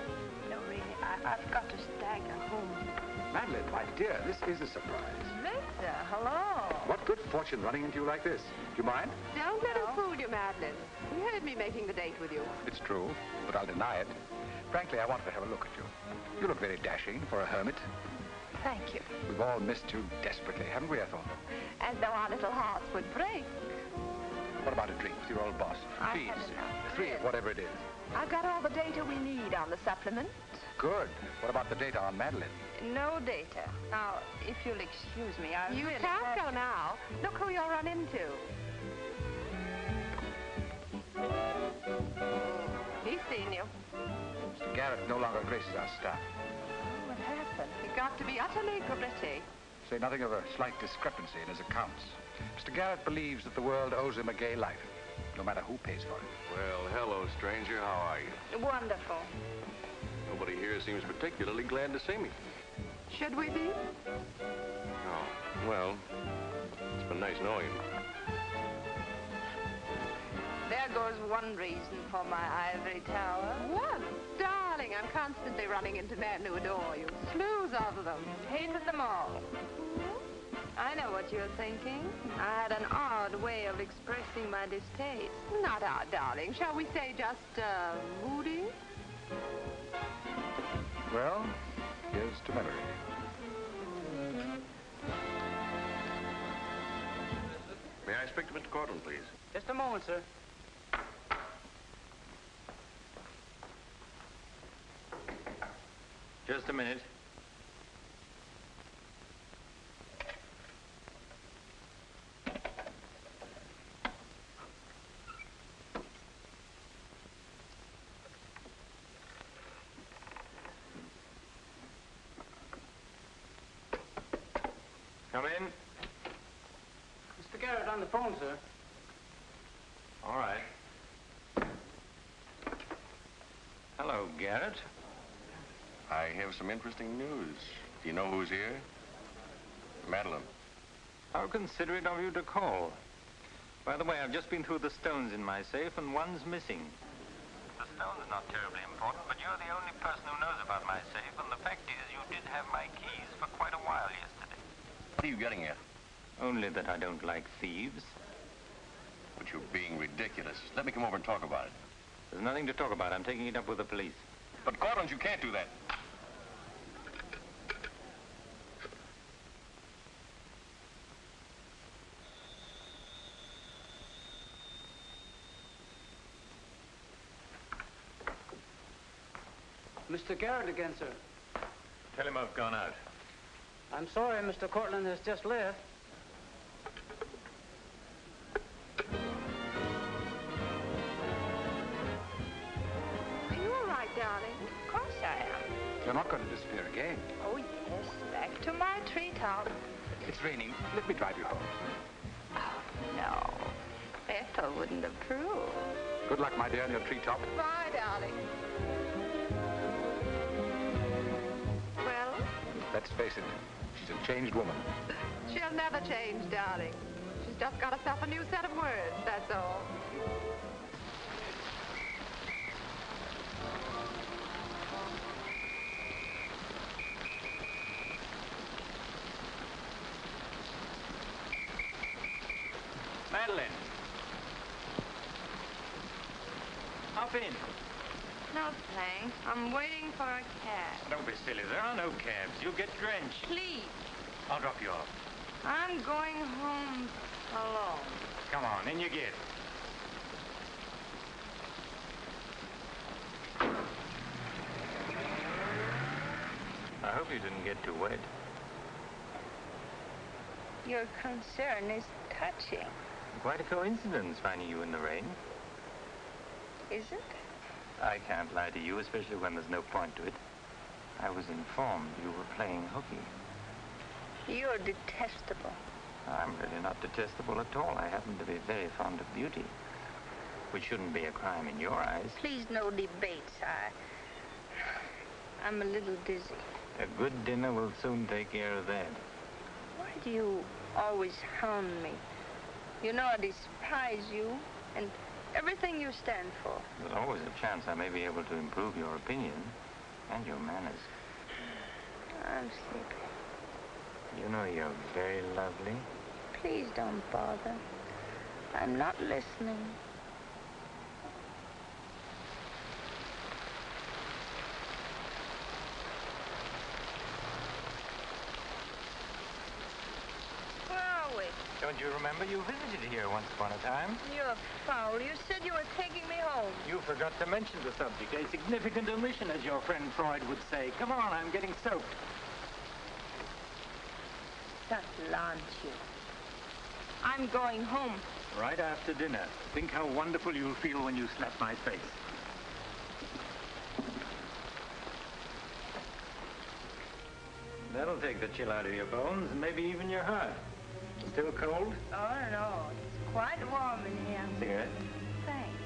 No, really, I've got to stagger home. Madeleine, my dear, this is a surprise. Victor, hello. What good fortune running into you like this? Do you mind? Don't let us fool you, Madeleine. You heard me making the date with you. It's true, but I'll deny it. Frankly, I wanted to have a look at you. You look very dashing for a hermit. Thank you. We've all missed you desperately, haven't we, Ethel? As though our little hearts would break. What about a drink with your old boss? I Please. had enough. 3, whatever it is. I've got all the data we need on the supplement. Good. What about the data on Madeleine? No data. Now, if you'll excuse me, I You really... can't go now. Look who you'll run into. He's seen you. Mr. Garet no longer graces our staff. What happened? He got to be utterly gritty. Say nothing of a slight discrepancy in his accounts. Mr. Garet believes that the world owes him a gay life, no matter who pays for it. Well, hello, stranger. How are you? Wonderful. Nobody here seems particularly glad to see me. Should we be? Oh, well, it's been nice knowing you. There goes one reason for my ivory tower. What? Darling, I'm constantly running into men who adore you. Slews of them. Hated them all. I know what you're thinking. I had an odd way of expressing my distaste. Not odd, darling. Shall we say just, moody? Well, here's to memory. May I speak to Mr. Courtland, please? Just a moment, sir. Just a minute. Come in. Mr. Garet on the phone, sir. All right. Hello, Garet. I have some interesting news. Do you know who's here? Madeleine. How considerate of you to call. By the way, I've just been through the stones in my safe, and one's missing. The stone's not terribly important, but you're the only person who knows about my safe, and the fact is you did have my keys for quite a while yesterday. What are you getting at? Only that I don't like thieves. But you're being ridiculous. Let me come over and talk about it. There's nothing to talk about. I'm taking it up with the police. But, Courtland, you can't do that. Mr. Garet again, sir. Tell him I've gone out. I'm sorry, Mr. Courtland has just left. Are you all right, darling? Of course I am. You're not going to disappear again. Oh, yes. Back to my treetop. It's raining. Let me drive you home. Oh, no. Ethel wouldn't approve. Good luck, my dear, on your treetop. Bye, darling. Well? Let's face it, she's a changed woman. She'll never change, darling. She's just got herself a new set of words, that's all. Madeleine. Hop in. No, thanks. I'm waiting for a cab. Don't be silly. There are no cabs. You'll get drenched. Please. I'll drop you off. I'm going home alone. Come on, in you get. I hope you didn't get too wet. Your concern is touching. Quite a coincidence finding you in the rain. Is it? I can't lie to you, especially when there's no point to it. I was informed you were playing hooky. You're detestable. I'm really not detestable at all. I happen to be very fond of beauty, which shouldn't be a crime in your eyes. Please, no debates. I'm a little dizzy. A good dinner will soon take care of that. Why do you always hound me? You know I despise you and everything you stand for. There's always a chance I may be able to improve your opinion and your manners. I'm sleepy. You know you're very lovely. Please don't bother. I'm not listening. Where are we? Don't you remember you visited here once upon a time? You're foul. You said you were taking me home. You forgot to mention the subject. A significant omission, as your friend Freud would say. Come on, I'm getting soaked. That launch you. I'm going home. Right after dinner. Think how wonderful you'll feel when you slap my face. That'll take the chill out of your bones and maybe even your heart. Still cold? Oh, no. It's quite warm in here. Cigarette? Thanks.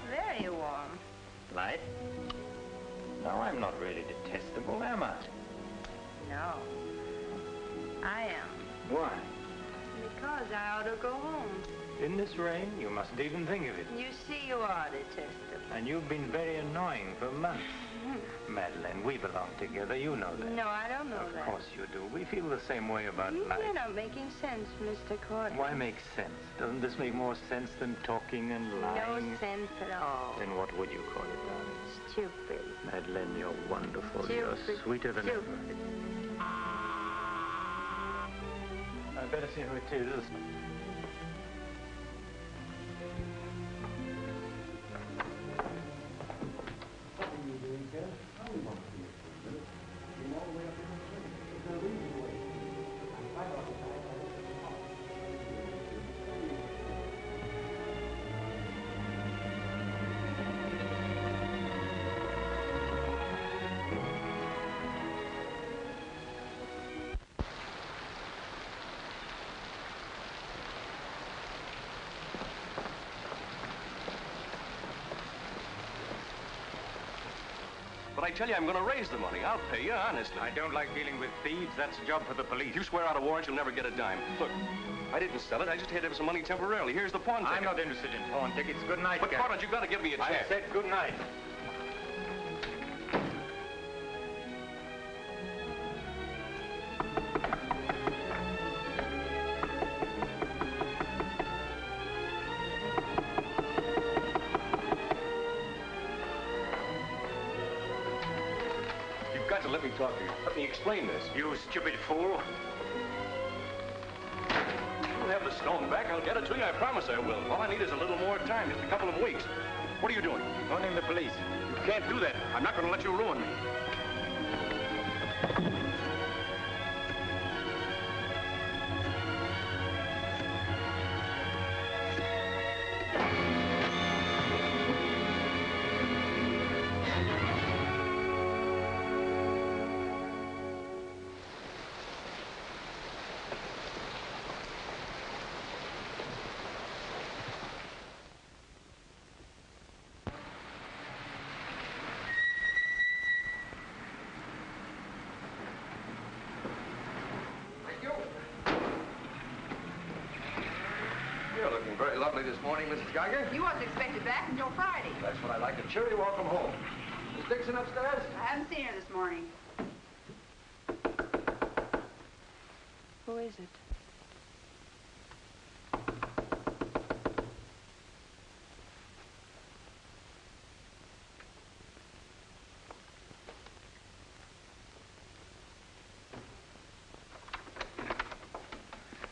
Very warm. Light? No, I'm not really detestable, am I? No. I am. Why? Because I ought to go home. In this rain, you mustn't even think of it. You see, you are detestable. And you've been very annoying for months. Madeleine, we belong together. You know that. No, I don't know that. Of course you do. We feel the same way about life. You're not making sense, Mr. Courtland. Why make sense? Doesn't this make more sense than talking and lying? No sense at all. Then what would you call it, darling? Stupid. Madeleine, you're wonderful. Stupid. You're sweeter than ever. I'd better see who it is. But I tell you, I'm going to raise the money. I'll pay you, honestly. I don't like dealing with thieves. That's a job for the police. If you swear out a warrant, you'll never get a dime. Look, I didn't sell it. I just had to have some money temporarily. Here's the pawn ticket. I'm not interested in pawn tickets. Good night, But, Garet. Courtland, you've got to give me a chance. I said good night. Got to let me talk to you. Let me explain this. You stupid fool. I'll have the stone back. I'll get it to you. I promise I will. All I need is a little more time, just a couple of weeks. What are you doing? Phoning the police. You can't do that. I'm not going to let you ruin me. Very lovely this morning, Mrs. Geiger. You wasn't expected back until Friday. That's what I like. A cheery welcome home. Miss Dixon upstairs? I haven't seen her this morning. Who is it?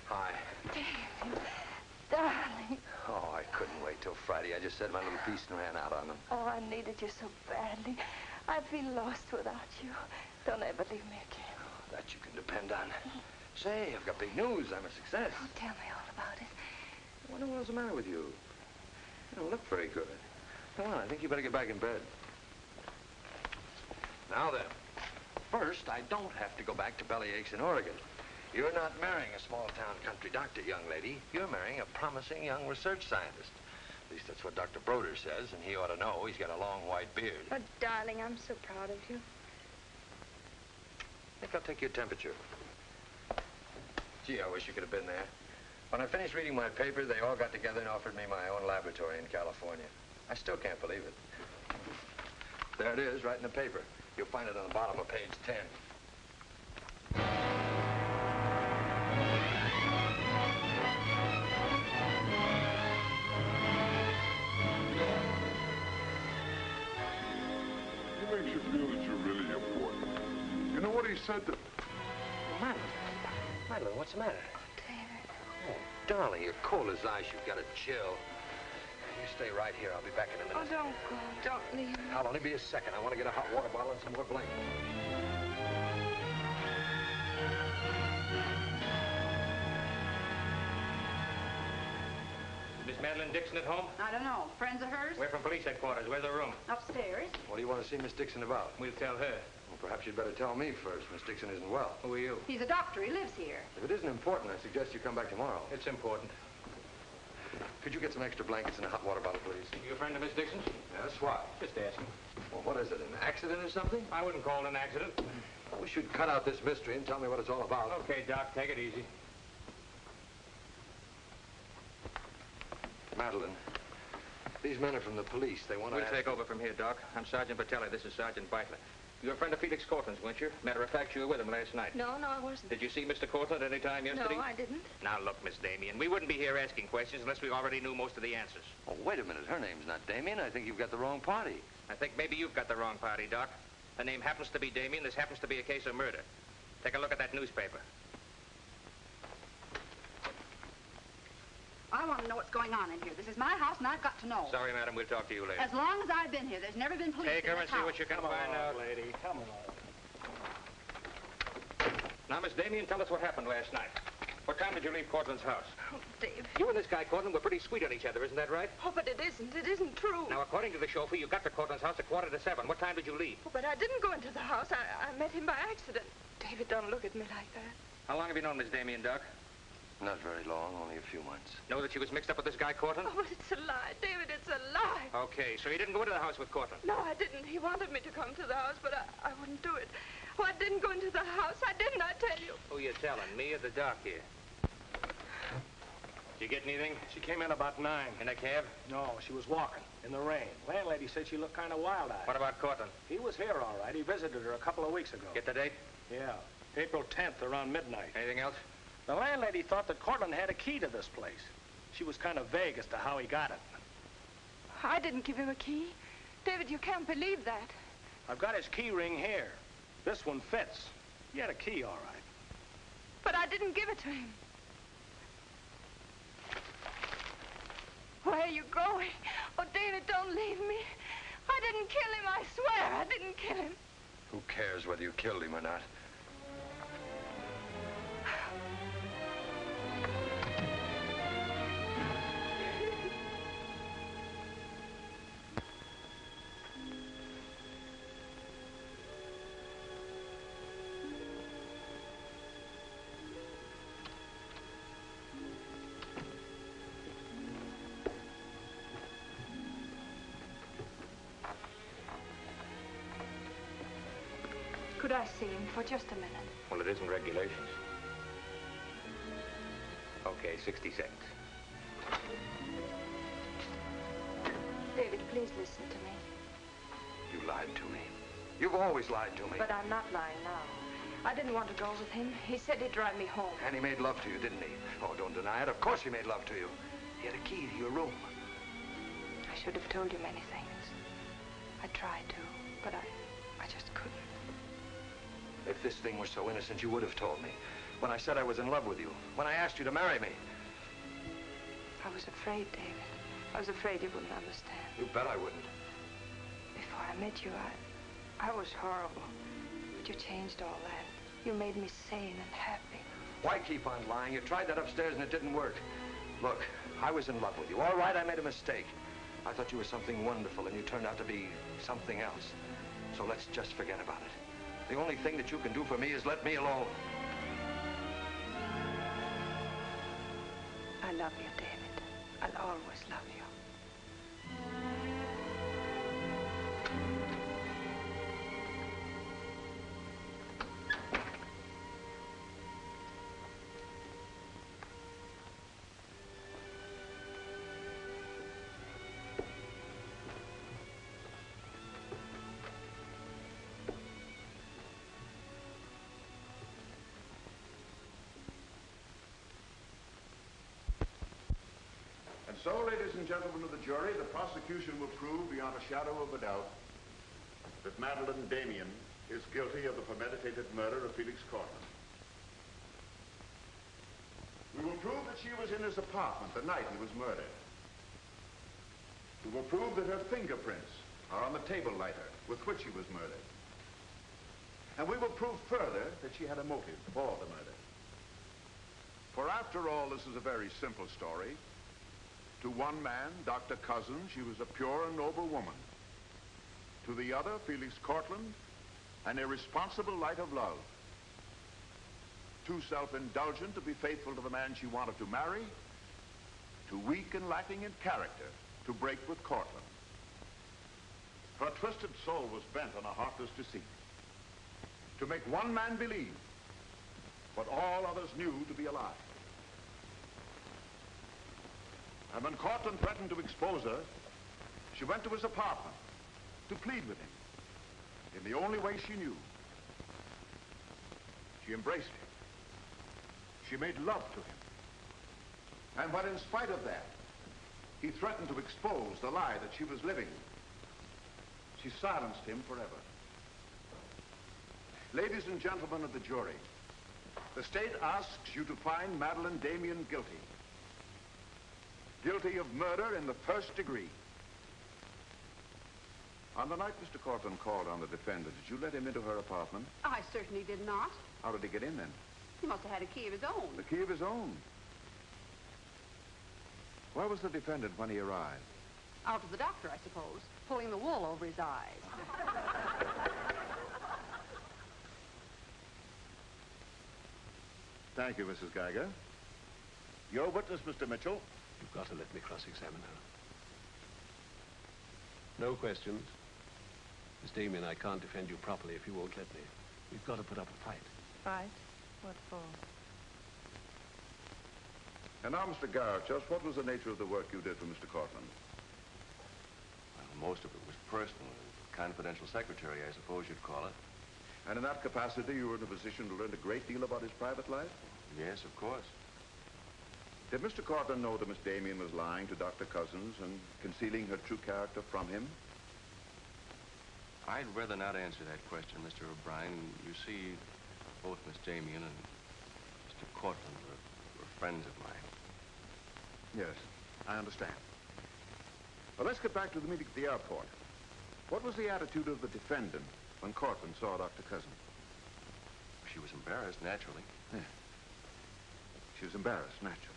Hi. Darling. Oh, I couldn't wait till Friday. I just said my little piece and ran out on them. Oh, I needed you so badly. I feel lost without you. Don't ever leave me again. That you can depend on. Say, I've got big news. I'm a success. Oh, tell me all about it. I wonder what's the matter with you. You don't look very good. Come on, I think you better get back in bed. Now then, first, I don't have to go back to Bellyaches in Oregon. You're not marrying a small-town country doctor, young lady. You're marrying a promising young research scientist. At least that's what Dr. Broder says, and he ought to know. He's got a long white beard. Oh, darling, I'm so proud of you. I think I'll take your temperature. Gee, I wish you could have been there. When I finished reading my paper, they all got together and offered me my own laboratory in California. I still can't believe it. There it is, right in the paper. You'll find it on the bottom of page 10. He makes you feel that you're really important. You know what he said to... Madeleine, what's the matter? David. Oh, darling, you're cold as ice. You've got a chill. You stay right here. I'll be back in a minute. Oh, don't go. Don't leave me. I'll only be a second. I want to get a hot water bottle and some more blankets. Miss Madeleine Dixon at home? I don't know. Friends of hers? We're from police headquarters. Where's her room? Upstairs. What do you want to see Miss Dixon about? We'll tell her. Well, perhaps you'd better tell me first. Miss Dixon isn't well. Who are you? He's a doctor. He lives here. If it isn't important, I suggest you come back tomorrow. It's important. Could you get some extra blankets and a hot water bottle, please? You a friend of Miss Dixon's? Yes, why? Just asking. Well, what is it, an accident or something? I wouldn't call it an accident. Well, we should cut out this mystery and tell me what it's all about. Okay, Doc, take it easy. Madeleine, these men are from the police. They want to... We'll take over from here, Doc. I'm Sergeant Patelli. This is Sergeant Beitler. You're a friend of Felix Courtland's, weren't you? Matter of fact, you were with him last night. No, I wasn't. Did you see Mr. Courtland any time yesterday? No, I didn't. Now, look, Miss Damian, we wouldn't be here asking questions unless we already knew most of the answers. Oh, wait a minute. Her name's not Damian. I think you've got the wrong party. I think maybe you've got the wrong party, Doc. Her name happens to be Damian. This happens to be a case of murder. Take a look at that newspaper. I want to know what's going on in here. This is my house, and I've got to know. Sorry, madam. We'll talk to you later. As long as I've been here, there's never been police Take in her this and see house. what you can find out. lady. Come on. Now, Miss Damian, tell us what happened last night. What time did you leave Courtland's house? Oh, Dave. You and this guy, Courtland, were pretty sweet on each other, isn't that right? Oh, but it isn't. It isn't true. Now, according to the chauffeur, you got to Courtland's house at 6:45. What time did you leave? Oh, but I didn't go into the house. I met him by accident. David, don't look at me like that. How long have you known Miss Damian, Doc? Not very long, only a few months. Know that she was mixed up with this guy, Courtland? Oh, but it's a lie. David, it's a lie. Okay, so you didn't go into the house with Courtland? No, I didn't. He wanted me to come to the house, but I wouldn't do it. Oh, I didn't go into the house. I didn't, I tell you. Who you telling, me or the doc here? Did you get anything? She came in about 9. In a cab? No, she was walking in the rain. Landlady said she looked kind of wild-eyed. What about Courtland? He was here, all right. He visited her a couple of weeks ago. Get the date? Yeah, April 10th, around midnight. Anything else? The landlady thought that Courtland had a key to this place. She was kind of vague as to how he got it. I didn't give him a key. David, you can't believe that. I've got his key ring here. This one fits. He had a key, all right. But I didn't give it to him. Where are you going? Oh, David, don't leave me. I didn't kill him, I swear. I didn't kill him. Who cares whether you killed him or not? Could I see him for just a minute? Well, it isn't regulations. Okay, 60 seconds. David, please listen to me. You lied to me. You've always lied to me. But I'm not lying now. I didn't want to go with him. He said he'd drive me home. And he made love to you, didn't he? Oh, don't deny it. Of course he made love to you. He had a key to your room. I should have told you many things. I tried to, but I just couldn't. If this thing were so innocent, you would have told me. When I said I was in love with you. When I asked you to marry me. I was afraid, David. I was afraid you wouldn't understand. You bet I wouldn't. Before I met you, I was horrible. But you changed all that. You made me sane and happy. Why keep on lying? You tried that upstairs and it didn't work. Look, I was in love with you. All right, I made a mistake. I thought you were something wonderful and you turned out to be something else. So let's just forget about it. The only thing that you can do for me is let me alone. I love you, David. I'll always love you. So, ladies and gentlemen of the jury, the prosecution will prove beyond a shadow of a doubt that Madeleine Damian is guilty of the premeditated murder of Felix Courtland. We will prove that she was in his apartment the night he was murdered. We will prove that her fingerprints are on the table lighter with which he was murdered. And we will prove further that she had a motive for the murder. For after all, this is a very simple story. To one man, Dr. Cousins, she was a pure and noble woman. To the other, Felix Courtland, an irresponsible light of love. Too self-indulgent to be faithful to the man she wanted to marry. Too weak and lacking in character to break with Courtland. Her twisted soul was bent on a heartless deceit. To make one man believe what all others knew to be a lie. And when Courtland threatened to expose her, she went to his apartment to plead with him in the only way she knew. She embraced him. She made love to him. And when, in spite of that, he threatened to expose the lie that she was living, she silenced him forever. Ladies and gentlemen of the jury, the state asks you to find Madeleine Damian guilty. Guilty of murder in the first degree. On the night Mr. Courtland called on the defendant, did you let him into her apartment? I certainly did not. How did he get in then? He must have had a key of his own. The key of his own? Where was the defendant when he arrived? Out to the doctor, I suppose, pulling the wool over his eyes. Thank you, Mrs. Geiger. Your witness, Mr. Mitchell. You've got to let me cross-examine her. No questions. Miss Damian, I can't defend you properly if you won't let me. We've got to put up a fight. Fight? What for? And now, Mr. Garet, just what was the nature of the work you did for Mr. Courtland? Well, most of it was personal. Confidential secretary, I suppose you'd call it. And in that capacity, you were in a position to learn a great deal about his private life? Yes, of course. Did Mr. Courtland know that Miss Damian was lying to Dr. Cousins and concealing her true character from him? I'd rather not answer that question, Mr. O'Brien. You see, both Miss Damian and Mr. Courtland were friends of mine. Yes, I understand. Well, let's get back to the meeting at the airport. What was the attitude of the defendant when Courtland saw Dr. Cousins? She was embarrassed, naturally. Yeah. She was embarrassed, naturally.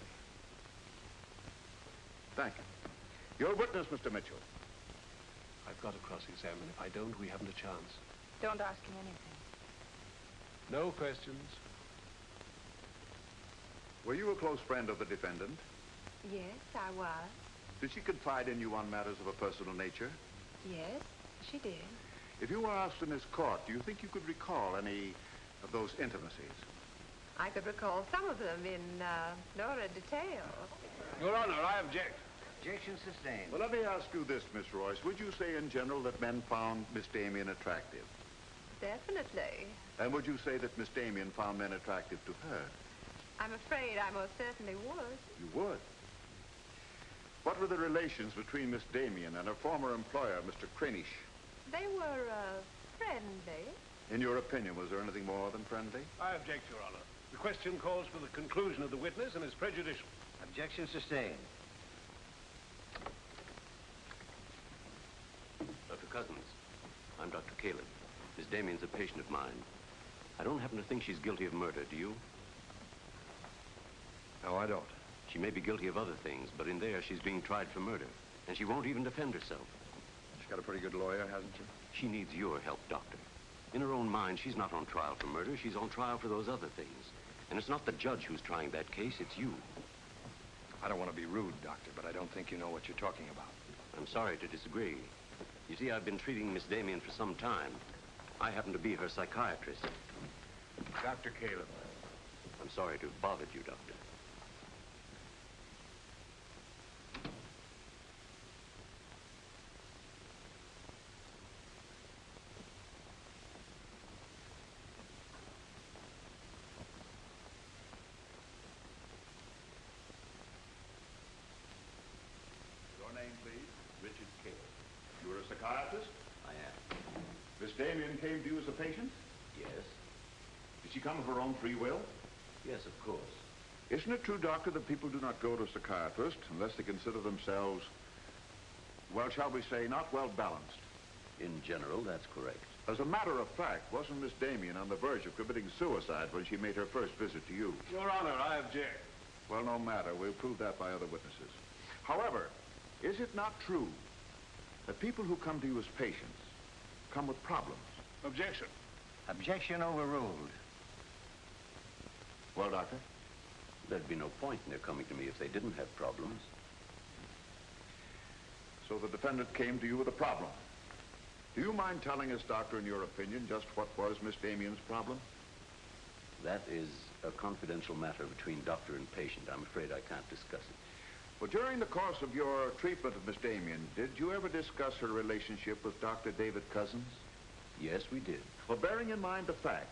Thank you. Your witness, Mr. Mitchell. I've got to cross-examine. If I don't, we haven't a chance. Don't ask him anything. No questions. Were you a close friend of the defendant? Yes, I was. Did she confide in you on matters of a personal nature? Yes, she did. If you were asked in this court, do you think you could recall any of those intimacies? I could recall some of them in no detail. Your Honor, I object. Objection sustained. Well, let me ask you this, Miss Royce. Would you say in general that men found Miss Damian attractive? Definitely. And would you say that Miss Damian found men attractive to her? I'm afraid I most certainly would. You would? What were the relations between Miss Damian and her former employer, Mr. Cranish? They were friendly. In your opinion, was there anything more than friendly? I object, Your Honor. The question calls for the conclusion of the witness and is prejudicial. Objection sustained. Dr. Cousins, I'm Dr. Caleb. Miss Damian's a patient of mine. I don't happen to think she's guilty of murder, do you? No, I don't. She may be guilty of other things, but in there she's being tried for murder, and she won't even defend herself. got a pretty good lawyer, hasn't she? She needs your help, Doctor. In her own mind, she's not on trial for murder. She's on trial for those other things. And it's not the judge who's trying that case, it's you. I don't want to be rude, Doctor, but I don't think you know what you're talking about. I'm sorry to disagree. You see, I've been treating Miss Damian for some time. I happen to be her psychiatrist. Dr. Caleb. I'm sorry to have bothered you, Doctor. Your name, please? Richard Caleb. You're a psychiatrist? I am. Miss Damian came to you as a patient? Yes? Did she come of her own free will? Yes, of course. Isn't it true, Doctor, that people do not go to a psychiatrist unless they consider themselves, well, shall we say, not well balanced? In general, that's correct. As a matter of fact, wasn't Miss Damian on the verge of committing suicide when she made her first visit to you? Your Honor, I object. Well, no matter. We'll prove that by other witnesses. However, is it not true that people who come to you as patients come with problems? Objection. Objection overruled. Well, Doctor? There'd be no point in their coming to me if they didn't have problems. So the defendant came to you with a problem. Do you mind telling us, Doctor, in your opinion, just what was Miss Damian's problem? That is a confidential matter between doctor and patient. I'm afraid I can't discuss it. Well, during the course of your treatment of Miss Damian, did you ever discuss her relationship with Dr. David Cousins? Yes, we did. Well, bearing in mind the fact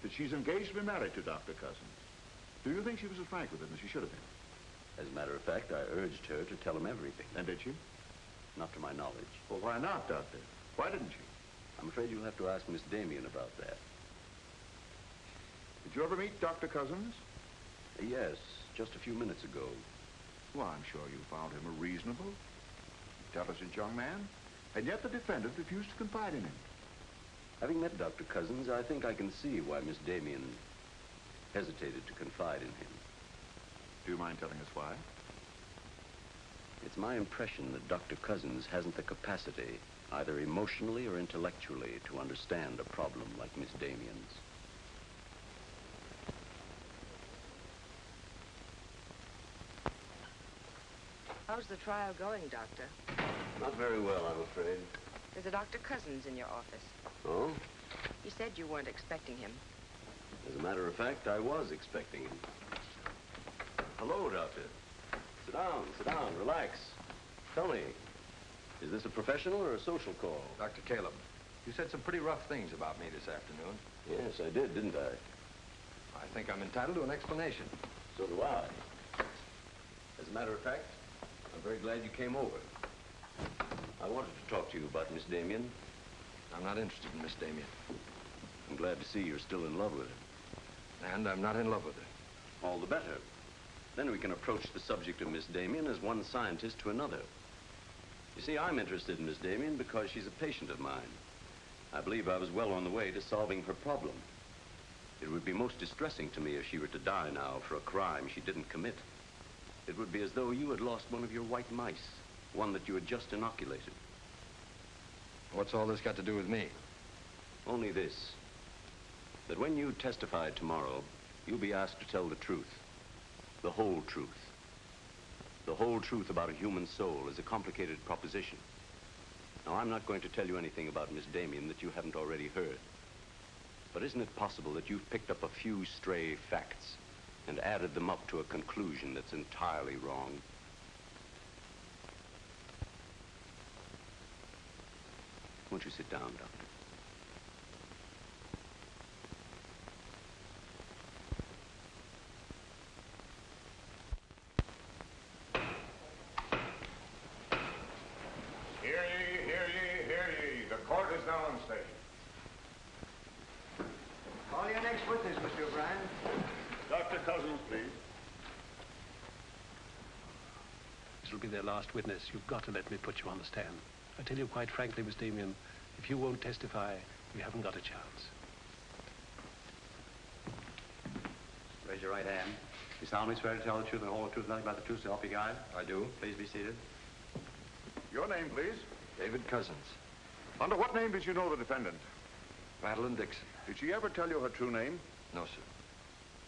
that she's engaged to be married to Dr. Cousins, do you think she was as frank with him as she should have been? As a matter of fact, I urged her to tell him everything. And did she? Not to my knowledge. Well, why not, Doctor? Why didn't she? I'm afraid you'll have to ask Miss Damian about that. Did you ever meet Dr. Cousins? Yes, just a few minutes ago. Well, I'm sure you found him a reasonable, intelligent young man, and yet the defendant refused to confide in him. Having met Dr. Cousins, I think I can see why Miss Damian hesitated to confide in him. Do you mind telling us why? It's my impression that Dr. Cousins hasn't the capacity, either emotionally or intellectually, to understand a problem like Miss Damian's. How's the trial going, Doctor? Not very well, I'm afraid. There's a Dr. Cousins in your office. Oh? You said you weren't expecting him. As a matter of fact, I was expecting him. Hello, Doctor. Sit down, relax. Tell me, is this a professional or a social call? Dr. Caleb, you said some pretty rough things about me this afternoon. Yes, I did, didn't I? I think I'm entitled to an explanation. So do I. As a matter of fact, I'm very glad you came over. I wanted to talk to you about Miss Damian. I'm not interested in Miss Damian. I'm glad to see you're still in love with her. And I'm not in love with her. All the better. Then we can approach the subject of Miss Damian as one scientist to another. You see, I'm interested in Miss Damian because she's a patient of mine. I believe I was well on the way to solving her problem. It would be most distressing to me if she were to die now for a crime she didn't commit. It would be as though you had lost one of your white mice, one that you had just inoculated. What's all this got to do with me? Only this, that when you testify tomorrow, you'll be asked to tell the truth, the whole truth. The whole truth about a human soul is a complicated proposition. Now, I'm not going to tell you anything about Miss Damian that you haven't already heard. But isn't it possible that you've picked up a few stray facts and added them up to a conclusion that's entirely wrong? Won't you sit down, Doctor? Hear ye, hear ye, hear ye. The court is now in session. Call your next witness, Mr. O'Brien. Dr. Cousins, please. This will be their last witness. You've got to let me put you on the stand. I tell you quite frankly, Miss Damian, if you won't testify, we haven't got a chance. Raise your right hand. You solemnly swear to tell the truth, the whole truth, nothing but the truth, so help you God? I do. Please be seated. Your name, please. David Cousins. Under what name did you know the defendant? Madeleine Dixon. Did she ever tell you her true name? No, sir.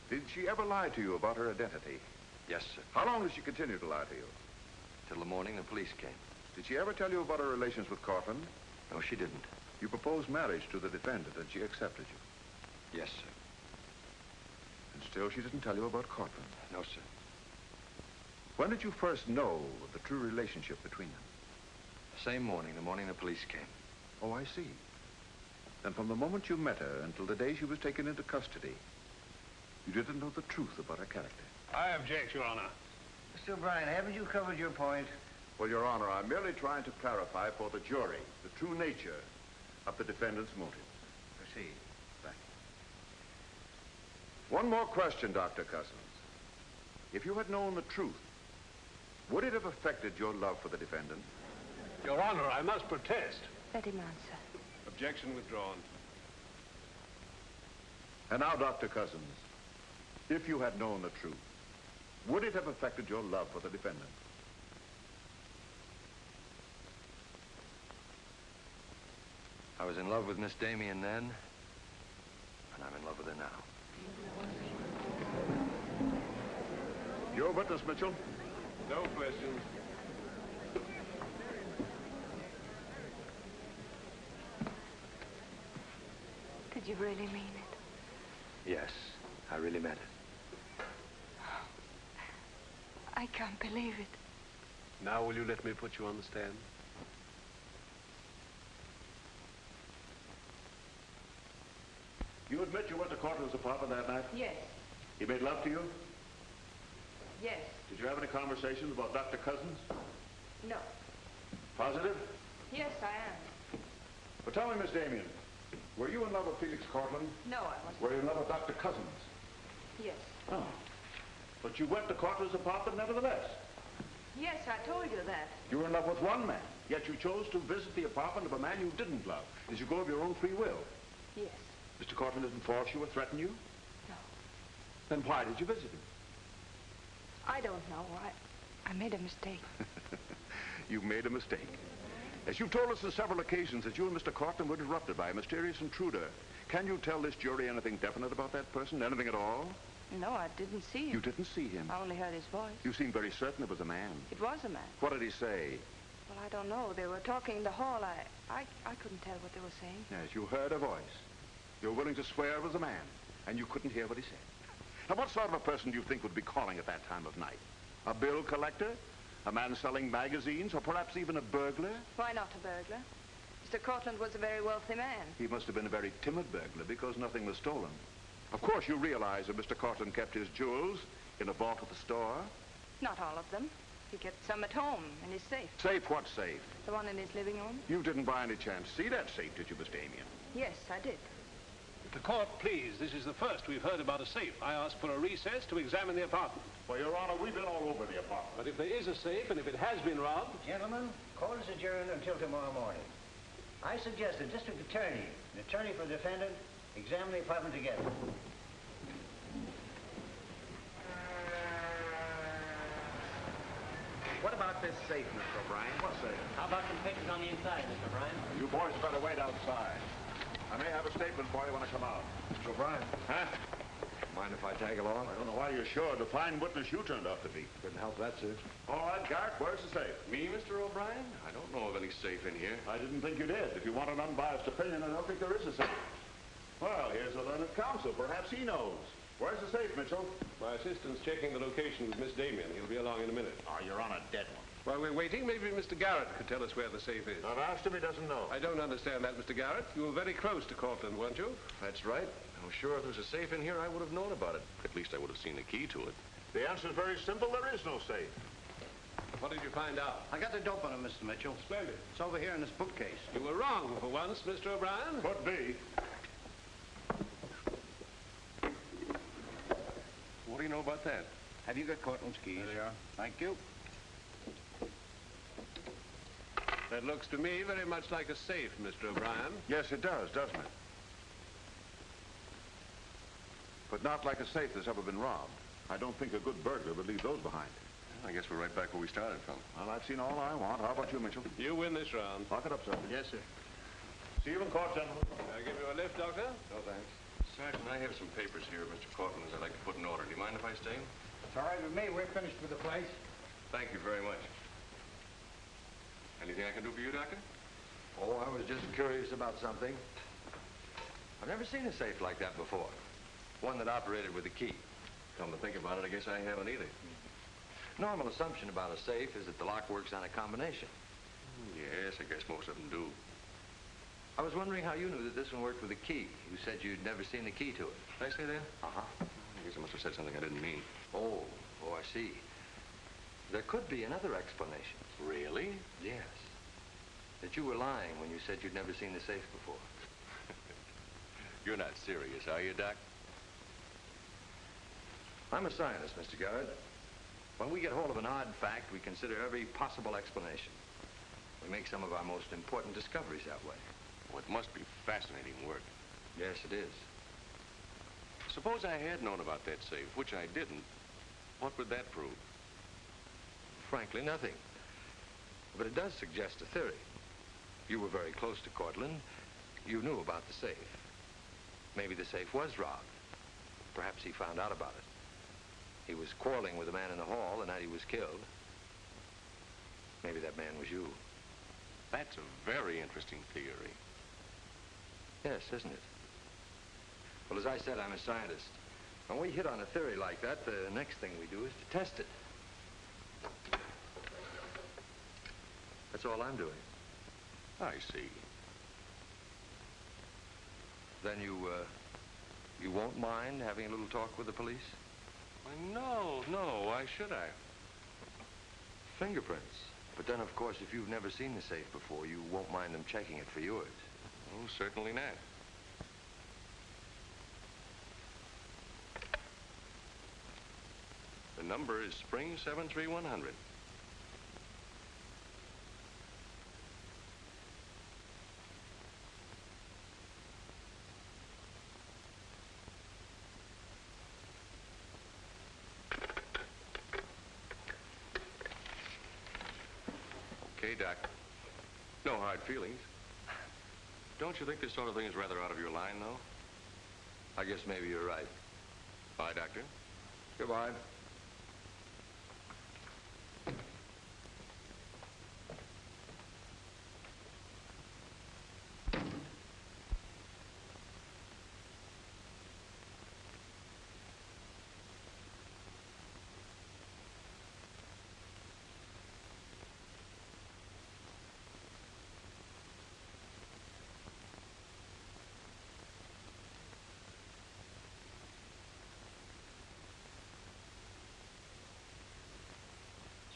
Did she ever lie to you about her identity? Yes, sir. How long did she continue to lie to you? Till the morning the police came. Did she ever tell you about her relations with Courtland? No, she didn't. You proposed marriage to the defendant and she accepted you? Yes, sir. And still she didn't tell you about Courtland? No, sir. When did you first know of the true relationship between them? The same morning, the morning the police came. Oh, I see. Then from the moment you met her until the day she was taken into custody, you didn't know the truth about her character. I object, Your Honor. Mr. O'Brien, haven't you covered your point? Well, Your Honor, I'm merely trying to clarify for the jury the true nature of the defendant's motive. Proceed. Thank you. One more question, Dr. Cousins. If you had known the truth, would it have affected your love for the defendant? Your Honor, I must protest. Let him answer. Objection withdrawn. And now, Dr. Cousins, if you had known the truth, would it have affected your love for the defendant? I was in love with Miss Damian then, and I'm in love with her now. Your witness, Mitchell. No questions. Did you really mean it? Yes, I really meant it. I can't believe it. Now will you let me put you on the stand? You admit you went to Courtland's apartment that night? Yes. He made love to you? Yes. Did you have any conversations about Dr. Cousins? No. Positive? Yes, I am. But tell me, Miss Damian, were you in love with Felix Courtland? No, I wasn't. Were you in love with Dr. Cousins? Yes. Oh. But you went to Courtland's apartment nevertheless. Yes, I told you that. You were in love with one man, yet you chose to visit the apartment of a man you didn't love. Did you go of your own free will? Yes. Mr. Courtland didn't force you or threaten you? No. Then why did you visit him? I don't know. I made a mistake. You made a mistake. As you've told us on several occasions that you and Mr. Courtland were interrupted by a mysterious intruder. Can you tell this jury anything definite about that person? Anything at all? No, I didn't see him. You didn't see him? I only heard his voice. You seem very certain it was a man. It was a man. What did he say? Well, I don't know. They were talking in the hall. I couldn't tell what they were saying. Yes, you heard a voice. You were willing to swear it was a man, and you couldn't hear what he said. Now, what sort of a person do you think would be calling at that time of night? A bill collector? A man selling magazines? Or perhaps even a burglar? Why not a burglar? Mr. Courtland was a very wealthy man. He must have been a very timid burglar because nothing was stolen. Of course, you realize that Mr. Courtland kept his jewels in a vault at the store? Not all of them. He kept some at home in his safe. Safe? What safe? The one in his living room? You didn't by any chance see that safe, did you, Miss Damian? Yes, I did. The court, please. This is the first we've heard about a safe. I asked for a recess to examine the apartment. Well, Your Honor, we've been all over the apartment. But if there is a safe, and if it has been robbed... Gentlemen, court is adjourned until tomorrow morning. I suggest the district attorney, the attorney for the defendant, examine the apartment together. What about this safe, Mr. O'Brien? What safe? How about some pictures on the inside, Mr. O'Brien? You boys better wait outside. I may have a statement for you when I come out. Mr. O'Brien. Huh? Mind if I tag along? I don't know why you're sure. The fine witness you turned out to be. Couldn't help that, sir. All right, Garet, where's the safe? Me, Mr. O'Brien? I don't know of any safe in here. I didn't think you did. If you want an unbiased opinion, I don't think there is a safe. Well, here's the learned counsel. Perhaps he knows. Where's the safe, Mitchell? My assistant's checking the location with Miss Damian. He'll be along in a minute. Oh, you're on a dead one. While we're waiting, maybe Mr. Garet could tell us where the safe is. I've asked him, he doesn't know. I don't understand that, Mr. Garet. You were very close to Courtland, weren't you? That's right. I'm sure if there's a safe in here, I would have known about it. At least I would have seen the key to it. The answer's very simple. There is no safe. What did you find out? I got the dope on him, Mr. Mitchell. Splendid. It's over here in this bookcase. You were wrong for once, Mr. O'Brien. Could be. What do you know about that? Have you got Courtland's keys? There they are. Thank you. That looks to me very much like a safe, Mr. O'Brien. Yes, it does, doesn't it? But not like a safe that's ever been robbed. I don't think a good burglar would leave those behind. I guess we're right back where we started from. Well, I've seen all I want. How about you, Mitchell? You win this round. Lock it up, sir. Yes, sir. See you in court, gentlemen. I'll give you a lift, Doctor. No, thanks. Sergeant, I have some papers here, Mr. Courtland, I'd like to put in order. Do you mind if I stay? It's all right with me. We're finished with the place. Thank you very much. Anything I can do for you, Doctor? Oh, I was just curious about something. I've never seen a safe like that before. One that operated with a key. Come to think about it, I guess I haven't either. Normal assumption about a safe is that the lock works on a combination. Yes, I guess most of them do. I was wondering how you knew that this one worked with a key. You said you'd never seen the key to it. Did I say that? Uh-huh. I guess I must have said something I didn't mean. Oh, I see. There could be another explanation. Really? Yes. That you were lying when you said you'd never seen the safe before. You're not serious, are you, Doc? I'm a scientist, Mr. Garet. When we get hold of an odd fact, we consider every possible explanation. We make some of our most important discoveries that way. Well, it must be fascinating work. Yes, it is. Suppose I had known about that safe, which I didn't. What would that prove? Frankly, nothing. But it does suggest a theory. You were very close to Courtland. You knew about the safe. Maybe the safe was robbed. Perhaps he found out about it. He was quarreling with a man in the hall the night he was killed. Maybe that man was you. That's a very interesting theory. Yes, isn't it? Well, as I said, I'm a scientist. When we hit on a theory like that, the next thing we do is to test it. That's all I'm doing. I see. Then you won't mind having a little talk with the police? Why, no, why should I? Fingerprints. But then, of course, if you've never seen the safe before, you won't mind them checking it for yours. Oh, certainly not. The number is Spring 73100. Okay, Doc. No hard feelings. Don't you think this sort of thing is rather out of your line, though? I guess maybe you're right. Bye, Doctor. Goodbye.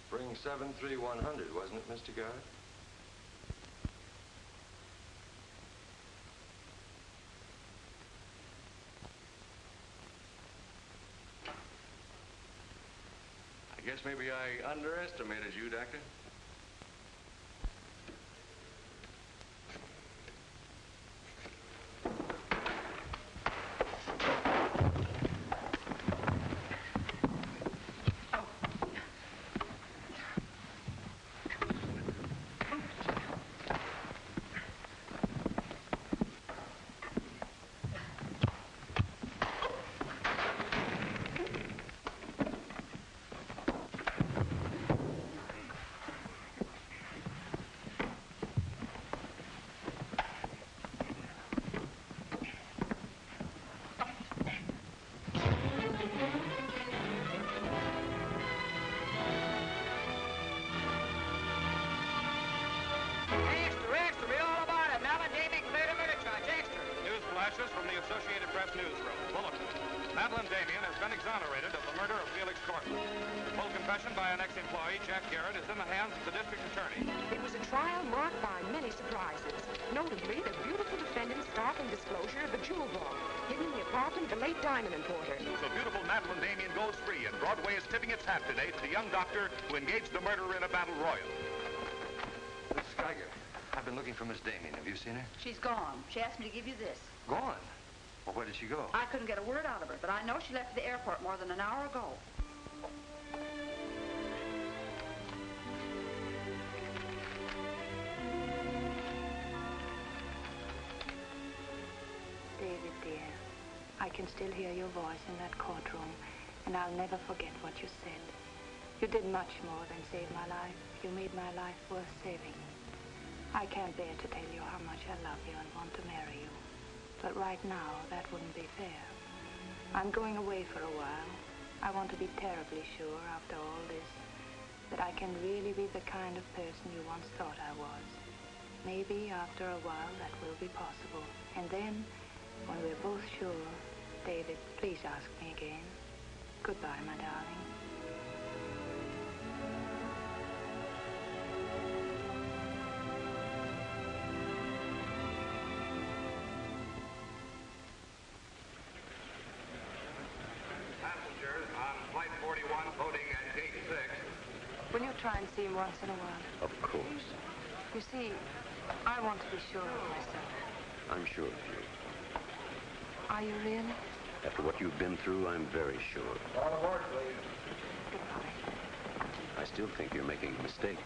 Spring 73100, wasn't it, Mr. Garet? I guess maybe I underestimated you, Doctor. From the Associated Press newsroom. Bulletin. Madeleine Damian has been exonerated of the murder of Felix Courtland. The full confession by an ex-employee, Jack Garet, is in the hands of the district attorney. It was a trial marked by many surprises. Notably, the beautiful defendant's startling disclosure of the jewel vault hidden in the apartment of the late diamond importer. So beautiful Madeleine Damian goes free, and Broadway is tipping its hat today to the young doctor who engaged the murderer in a battle royal. Miss Geiger, I've been looking for Miss Damian. Have you seen her? She's gone. She asked me to give you this. Gone? Well, where did she go? I couldn't get a word out of her, but I know she left the airport more than an hour ago. I can still hear your voice in that courtroom, and I'll never forget what you said. You did much more than save my life. You made my life worth saving. I can't bear to tell you how much I love you and want to marry you. But right now, that wouldn't be fair. I'm going away for a while. I want to be terribly sure, after all this, that I can really be the kind of person you once thought I was. Maybe after a while that will be possible. And then, when we're both sure, David, please ask me again. Goodbye, my darling. Passengers on Flight 41 boarding at Gate 6. Will you try and see him once in a while? Of course. You see, I want to be sure of myself. I'm sure of you. Are you really? After what you've been through, I'm very sure. All aboard, please. Goodbye. I still think you're making a mistake.